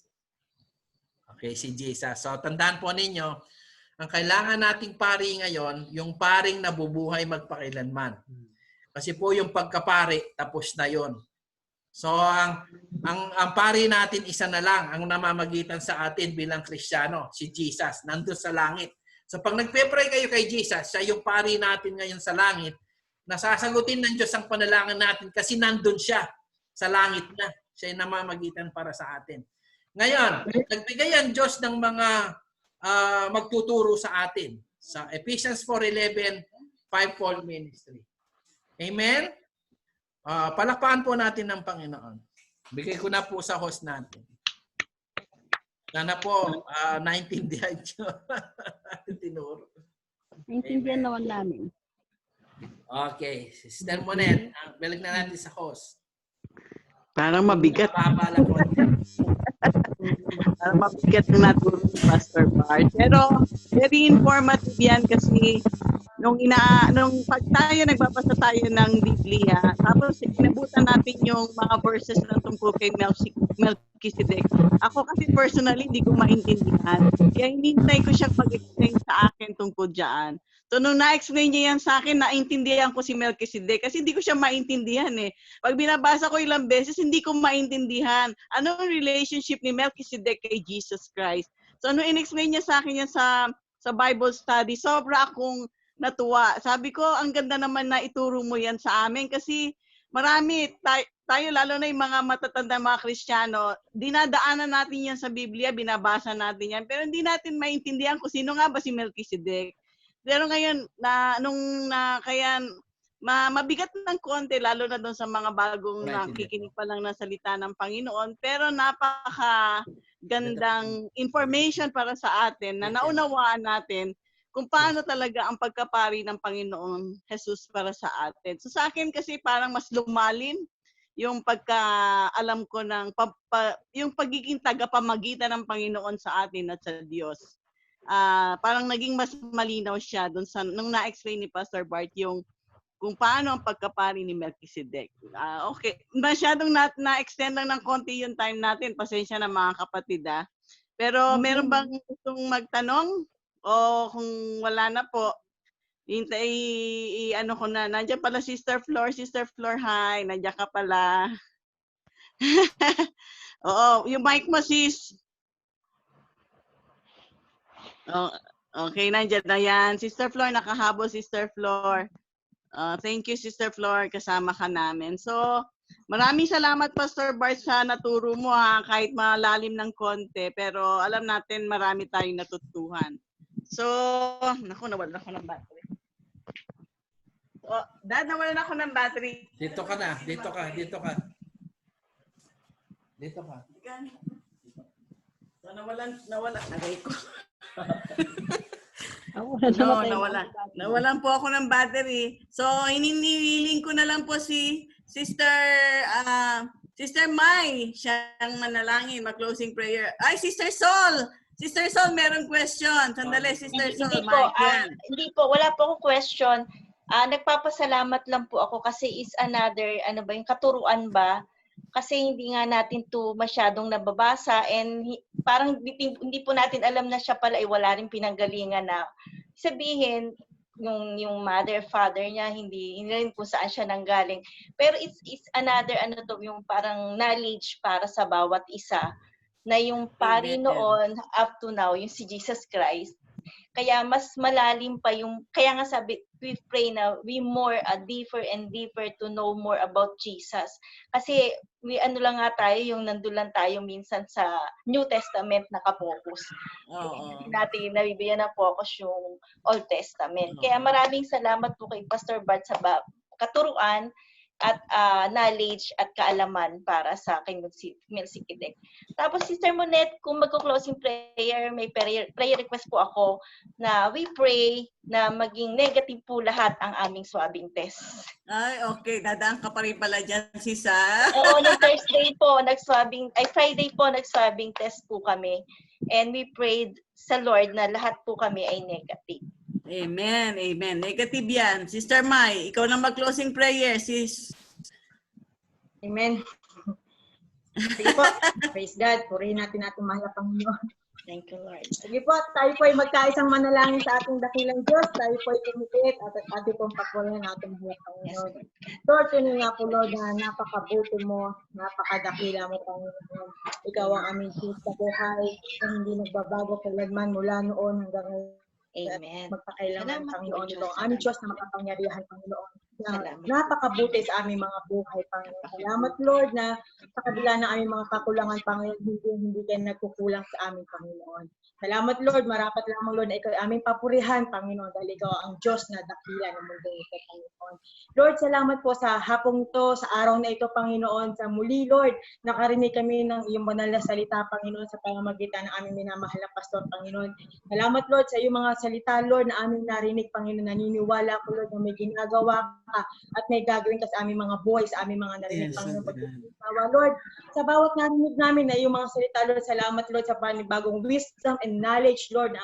Okay, si Jesus. So, tandaan po ninyo, ang kailangan nating pari ngayon, yung paring nabubuhay magpakailanman. Kasi po yung pagkapari, tapos na yon. So, ang pari natin isa na lang, ang namamagitan sa atin bilang Kristiyano, si Jesus, nandun sa langit. So, pag nagpe-pray kayo kay Jesus, siya yung pari natin ngayon sa langit, nasasagutin ng Diyos ang panalangin natin kasi nandun siya sa langit na. Siya yung namamagitan para sa atin. Ngayon, nagbigay ang Diyos ng mga magtuturo sa atin. Sa Ephesians 4:11, fivefold ministry. Amen? Palakpakan po natin ng Panginoon. Bigay ko na po sa host natin. Sana po naintindihan nyo. Tinuro. Naintindihan naman namin. Okay. Sister Monet, balik na natin sa host. Parang mabigat. Babala po. Parang mabigat na naturo ni Pastor Bart. Pero very informative yan kasi nung pag tayo nagbabasa tayo ng Biblia, tapos inabutan natin yung mga verses na tungkol kay Melchizedek. Ako kasi personally hindi ko maintindihan. Kaya hinintay ko siyang pag-explain sa akin tungkol dyan. So nung na-explain niya yan sa akin, naintindihan ko si Melchizedek kasi hindi ko siya maintindihan eh. Pag binabasa ko ilang beses, hindi ko maintindihan. Ano ang relationship ni Melchizedek kay Jesus Christ? So nung in-explain niya sa akin yan sa Bible study, sobra akong natuwa. Sabi ko, ang ganda naman na ituro mo yan sa amin kasi marami, tayo lalo na yung mga matatanda mga Kristiyano, dinadaanan natin yan sa Biblia, binabasa natin yan, pero hindi natin maintindihan kung sino nga ba si Melchizedek. Pero ngayon, kaya mabigat ng konti, lalo na doon sa mga bagong nakikinig pa lang ng salita ng Panginoon, pero napaka-gandang information para sa atin na naunawaan natin kung paano talaga ang pagkapari ng Panginoon Jesus para sa atin. So sa akin kasi parang mas lumalim yung pagkaalam ko ng yung pagiging tagapamagitan ng Panginoon sa atin at sa Diyos. Parang naging mas malinaw siya doon sa nung na-explain ni Pastor Bart yung kung paano ang pagkapari ni Melchizedek. Okay, masyadong na-extend lang ng konti yung time natin. Pasensya na mga kapatid. Pero meron bang gustong magtanong? O kung wala na po, ano ko na. Nandiyan pala Sister Flor. Sister Flor, hi. Nandiyan ka pala. Oo, yung mic mo, sis. Oh, okay, nandiyan na yan. Sister Flor, nakahabol, Sister Flor. Thank you, Sister Flor. Kasama ka namin. So, maraming salamat, Pastor Bart, sa naturo mo kahit malalim ng konti. Pero alam natin, marami tayong natutuhan. So, naku, nawalan ako ng battery. Dad, nawalan ako ng battery. Dito ka na. Dito ka. Dito ka. Dito ka. So, nawalan. Aray ko. No, nawalan po ako ng battery. So, hininiling ko na lang po si Sister Mai, siyang manalangin, mag-closing prayer. Ay, Sister Sol! Sister Sol, meron question. Sandali, Sister Sol. Hindi po, wala po akong question. Nagpapasalamat lang po ako kasi is another, yung katuruan ba? Kasi hindi nga natin to masyadong nababasa and parang hindi po natin alam na siya pala ay wala rin pinanggalingan na sabihin yung mother, father niya, hindi rin kung saan siya nanggaling. Pero it's another, yung parang knowledge para sa bawat isa na yung pari noon up to now, yung si Jesus Christ. Kaya mas malalim pa kaya nga sabi, we pray na we more deeper and deeper to know more about Jesus. Kasi lang nga tayo, yung nandun lang tayo minsan sa New Testament nakapokus. Hindi natin nabibigyan ng focus yung Old Testament. Kaya maraming salamat po kay Pastor Bart sa katuruan at knowledge at kaalaman para sa aking Melchizedek. Tapos Sister Monette, kung magko-closing prayer, may prayer request po ako na we pray na maging negative po lahat ang aming swabbing test. Ay, okay. Dadaan ka pa rin pala dyan, Sisa. Oo, no Thursday po, Friday po, nag-swabbing test po kami. And we prayed sa Lord na lahat po kami ay negative. Amen, amen. Negative yan. Sister Mai, ikaw na mag-closing prayer, sis. Amen. Sige po. Praise God. Purihin natin mahal na Panginoon. Thank you, Lord. Sige po, tayo po ay magkaisang manalangin sa ating dakilang Diyos. Tayo po ay tumipit at ating pong papurihan natin buhay Panginoon. Lord, yun nga po, Lord, na napakabuti mo, napakadakila mo, Panginoon. Ikaw ang aming Diyos sa buhay na hindi nagbabago kailanman mula noon hanggang ngayon. Amen. Magpakailangan, Panginoon, ito ang aming Diyos na makapangyarihan, Panginoon. Napakabuti sa aming mga buhay, Panginoon. Salamat, Lord, na sa kabila ng aming mga kakulangan, Panginoon, hindi kayo nagkukulang sa aming Panginoon. Salamat, Lord. Marapat lamang, Lord, na ikaw ay aming papurihan, Panginoon, dahil ikaw ang Diyos na dakila ng mundo ito, Panginoon. Lord, salamat po sa hapong ito, sa araw na ito, Panginoon. Sa muli, Lord, nakarinig kami ng iyong banal na salita, Panginoon, sa pamamagitan ng aming minamahal na pastor, Panginoon. Salamat, Lord, sa iyong mga salita, Lord, na aming narinig, Panginoon. Naniniwala ko, Lord, na may ginagawa ka at may gagawin ka sa aming mga buhay, sa aming mga narinig, Panginoon. Lord, sa bawat narinig namin na iyong mga salita, Lord, salamat, Lord, sa panibagong wisdom and knowledge, Lord, na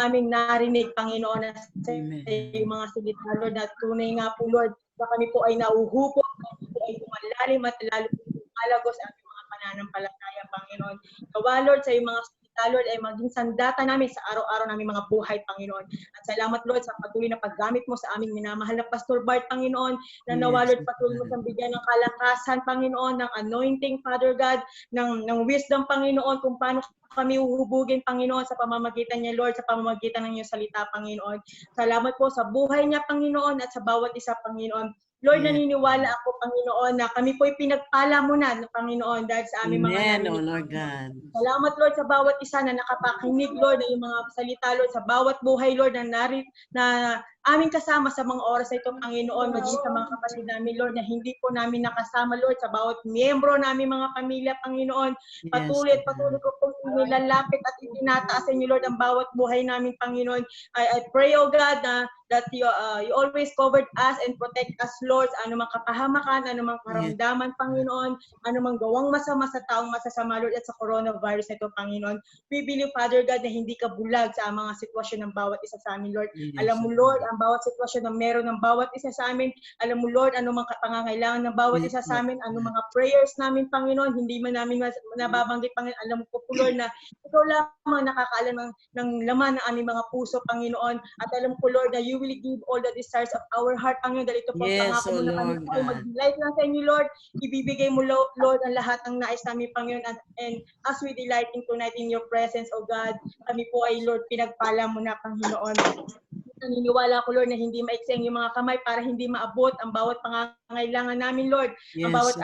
aming narinig, Panginoon, na sa iyong mga salita, Lord, na tunay nga po, Lord, na kami po ay nauhupot, kami po ay lumalalim at lalo po lumalago sa aming mga pananampalataya, Panginoon. Gawa, Lord, sa iyong mga salita, Lord, ay maging sandata namin sa araw-araw namin mga buhay, Panginoon. At salamat, Lord, sa patuloy na paggamit mo sa aming minamahal na Pastor Bart, Panginoon, na nawa, Lord, patuloy mo siyang bigyan ng kalakasan, Panginoon, ng anointing, Father God, ng wisdom, Panginoon, kung paano kami uhubugin, Panginoon, sa pamamagitan niya, Lord, sa pamamagitan ng iyong salita, Panginoon. Salamat po sa buhay niya, Panginoon, at sa bawat isa, Panginoon. Lord, naniniwala ako, Panginoon, na kami po'y pinagpala mo na, Panginoon, dahil sa aming mga narinig. Amen, Lord God. Salamat, Lord, sa bawat isa na nakapakinig, Lord, na yung mga salita, Lord, sa bawat buhay, Lord, na aming kasama sa mga oras na ito, Panginoon, maging sa mga kapatid namin, Lord, na hindi po namin nakasama, Lord, sa bawat miyembro namin mga pamilya, Panginoon. Patuloy at patuloy ko po nilalapit at itinataas sa inyo, Lord, ang bawat buhay namin, Panginoon. I pray, oh God, that you always covered us and protect us, Lord, anumang kapahamakan, anumang karamdaman, Panginoon, anumang gawang masama sa taong masasama, Lord, at sa coronavirus na ito, Panginoon. We believe, Father God, na hindi ka bulag sa mga sitwasyon ng bawat isa sa amin, Lord. Alam mo, Lord, ang bawat sitwasyon na meron ng bawat isa sa amin. Alam mo, Lord, anumang pangangailangan ng bawat isa sa amin, anumang mga prayers namin, Panginoon, hindi man namin nababanggit, Panginoon. Alam ko po, Lord, na ikaw lamang nakakaalam ng laman ng aming mga puso, Panginoon. At alam ko, Lord, na you will give all the desires of our heart, Panginoon, dahil ito po ang pangako mo na kami po ay mag-delight lang sa inyo, Lord. Ibibigay mo, Lord, ang lahat ng nais namin, Panginoon. And as we delighting tonight in your presence, O God, kami po ay, Lord, pinagpala mo na, Panginoon. Naniniwala ko, Lord, na hindi maiksi ang iyong mga kamay para hindi maabot ang bawat pangangailangan namin, Lord. Ang bawat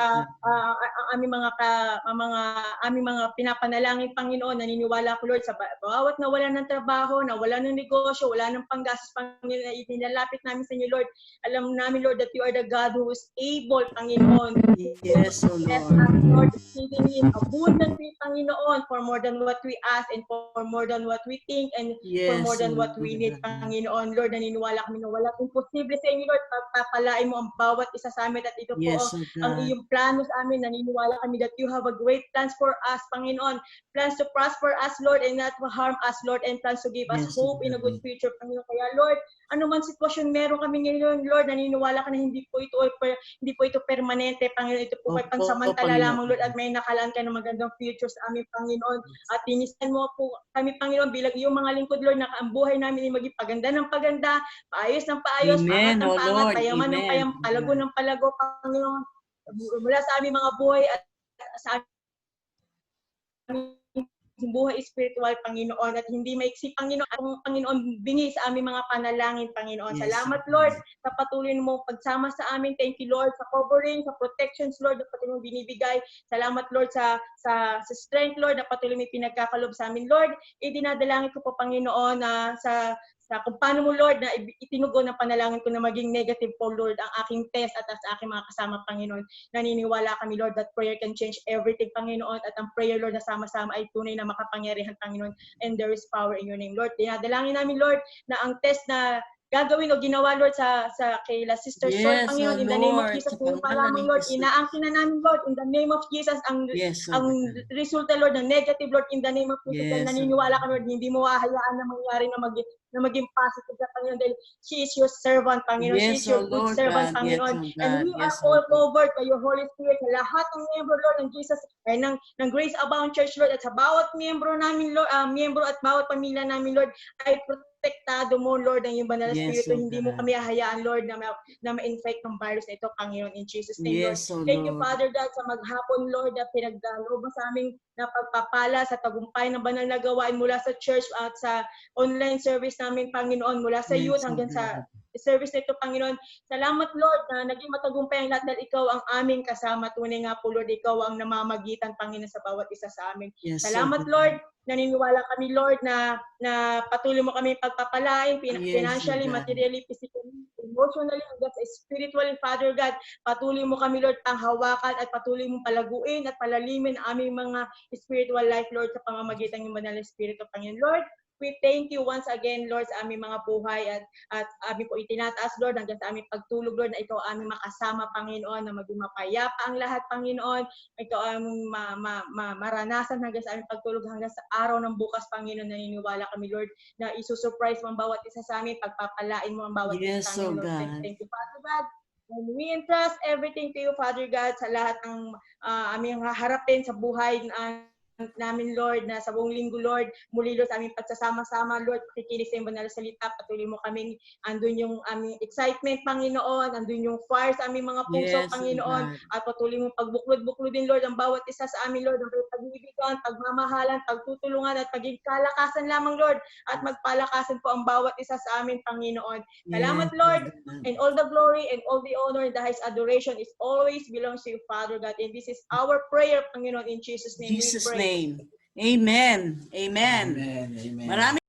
aming mga pinapanalangin, Panginoon. Naniniwala ko, Lord, sa bawat nawalan ng trabaho, nawalan ng negosyo, wala ng panggastos, Panginoon, na itinalapit namin sa inyo, Lord. Alam namin, Lord, that you are the God who is able, Panginoon. Yes, O Bless Lord. us, Lord, exceedingly abundantly, Panginoon, for more than what we ask and for more than what we think and for more than what we need, Panginoon. Lord, naniniwala kami na walang imposible sa inyo, Lord. Pagpapalain mo ang bawat isa sa amin at ito po Yes, O ang God. iyong plano sa amin. Naniniwala kami that you have a great plans for us, Panginoon. Plans to prosper us, Lord, and not to harm us, Lord, and plans to give us Yes, hope in a good future, Panginoon. Kaya, Lord, anuman sitwasyon meron kami ngayon, Lord, naniniwala ka na hindi po ito permanente, Panginoon. Ito po ay Opo, pansamantala lamang, Panginoon. Lord, at may nakalaan ka ng magandang future sa aming Panginoon. At tinisan mo po kami, Panginoon, bilang iyong mga lingkod, Lord, na ang buhay namin ay maging paganda ng paganda, paayos ng paayos, Amen, pangat ng O pangat, Lord. payaman ng Amen. payam, palago ng palago, Panginoon. Mula sa aming mga buhay at sa aming buhay spiritual, Panginoon, at hindi maiksi, Panginoon, ang Panginoon bingi sa aming mga panalangin, Panginoon. Yes, Salamat, O Lord, God. sa patuloy mo pagsama sa amin. Thank you, Lord, sa covering, sa protections, Lord, na patuloy mo binibigay. Salamat, Lord, sa strength, Lord, na patuloy mo pinagkakalob sa amin. Lord, idinadalangin ko po, Panginoon, na sa kung paano mo, Lord, na itinugon ang panalangin ko na maging negative po, Lord, ang aking test at sa aking mga kasama, Panginoon. Naniniwala kami, Lord, that prayer can change everything, Panginoon, at ang prayer, Lord, na sama-sama ay tunay na makapangyarihan, Panginoon, and there is power in your name, Lord. Dinadalangin namin, Lord, na ang test na gagawin o ginawa, Lord, sa kay Sister Sol, Yes, Panginoon, O in the name of Lord. Jesus, Sa ngayon pa pangalan lamang, ni Lord, Jesus. inaangkin na namin, Lord, in the name of Jesus, ang Yes, O ang God. resulta, Lord, na negative, Lord, in the name of Jesus. Yes, Naniniwala O kami, Lord, hindi mo hahayaan na mangyari na maging positive sa Panginoon dahil she is your servant, Panginoon. She is Yes, your O good Lord servant, God. Yes, Panginoon. O And God. we are Yes, O all God. covered by your Holy Spirit sa lahat ng miyembro, Lord, ng Jesus, ay ng Grace Abound Church, Lord, at sa bawat miyembro namin, Lord, miyembro at bawat pamilya namin, Lord, ay protektado mo, Lord, ng iyong banal na Yes, Espiritu. O Hindi mo God. kami hahayaan, Lord, na ma-infect ng virus na ito, Panginoon, in Jesus' name, Lord. Yes, O Thank you, Lord. Father God, sa maghapon, Lord, na pinagdalo mo sa aming na pagpapala sa tagumpay ng banal na gawain mula sa church at sa online service namin, Panginoon, mula sa youth Yes, O hanggang sa God. service nito, Panginoon. Salamat, Lord, na naging matagumpay ang lahat dahil ikaw ang aming kasama. Tunay nga po, Lord, ikaw ang namamagitan, Panginoon, sa bawat isa sa amin. Yes, O Salamat, God. Lord. Naniniwala kami, Lord, na patuloy mo kami pagpapalain, Yes, financially, O God. materially, physically, emotionally, hanggang sa spiritually, Father God. Patuloy mo kami, Lord, panghawakan at patuloy mo palaguin at palalimin ang aming mga spiritual life, Lord, sa pamamagitan ng Banal na Espiritu, Panginoon. Lord, we thank you once again, Lord, sa aming mga buhay at aming po itinataas, Lord, hanggang sa aming pagtulog, Lord, na ikaw aming makasama, Panginoon, na maging mapayapa ang lahat, Panginoon. Ikaw aming maranasan hanggang sa aming pagtulog, hanggang sa araw ng bukas, Panginoon. Naniniwala kami, Lord, na isusurprise mo ang bawat isa sa amin, pagpapalain mo ang bawat isa Yes, sa O amin, Lord. God. Thank you, Father God. And we entrust everything to you, Father God, sa lahat ng aming haharapin sa buhay namin, Lord, na sa buong linggo, Lord, muli, Lord, sa aming pagsasama-sama, Lord, pakikinig sa iyong banal na salita, patuloy mo kaming, andun yung aming excitement, Panginoon, andun yung fire sa aming mga puso, Yes, O Panginoon, God. at patuloy mo pagbuklod-buklodin, Lord, ang bawat isa sa amin, Lord, ang pag-ibigan, pagmamahalan, pagtutulungan, at paging kalakasan lamang, Lord, at magpalakasan po ang bawat isa sa amin, Panginoon. Salamat, Yes, O Lord, God. and all the glory and all the honor and the highest adoration is always belongs to you, Father God. And this is our prayer, Panginoon, in Jesus' name Jesus' we pray. name. Amen. Amen. Amen. Amen. Maraming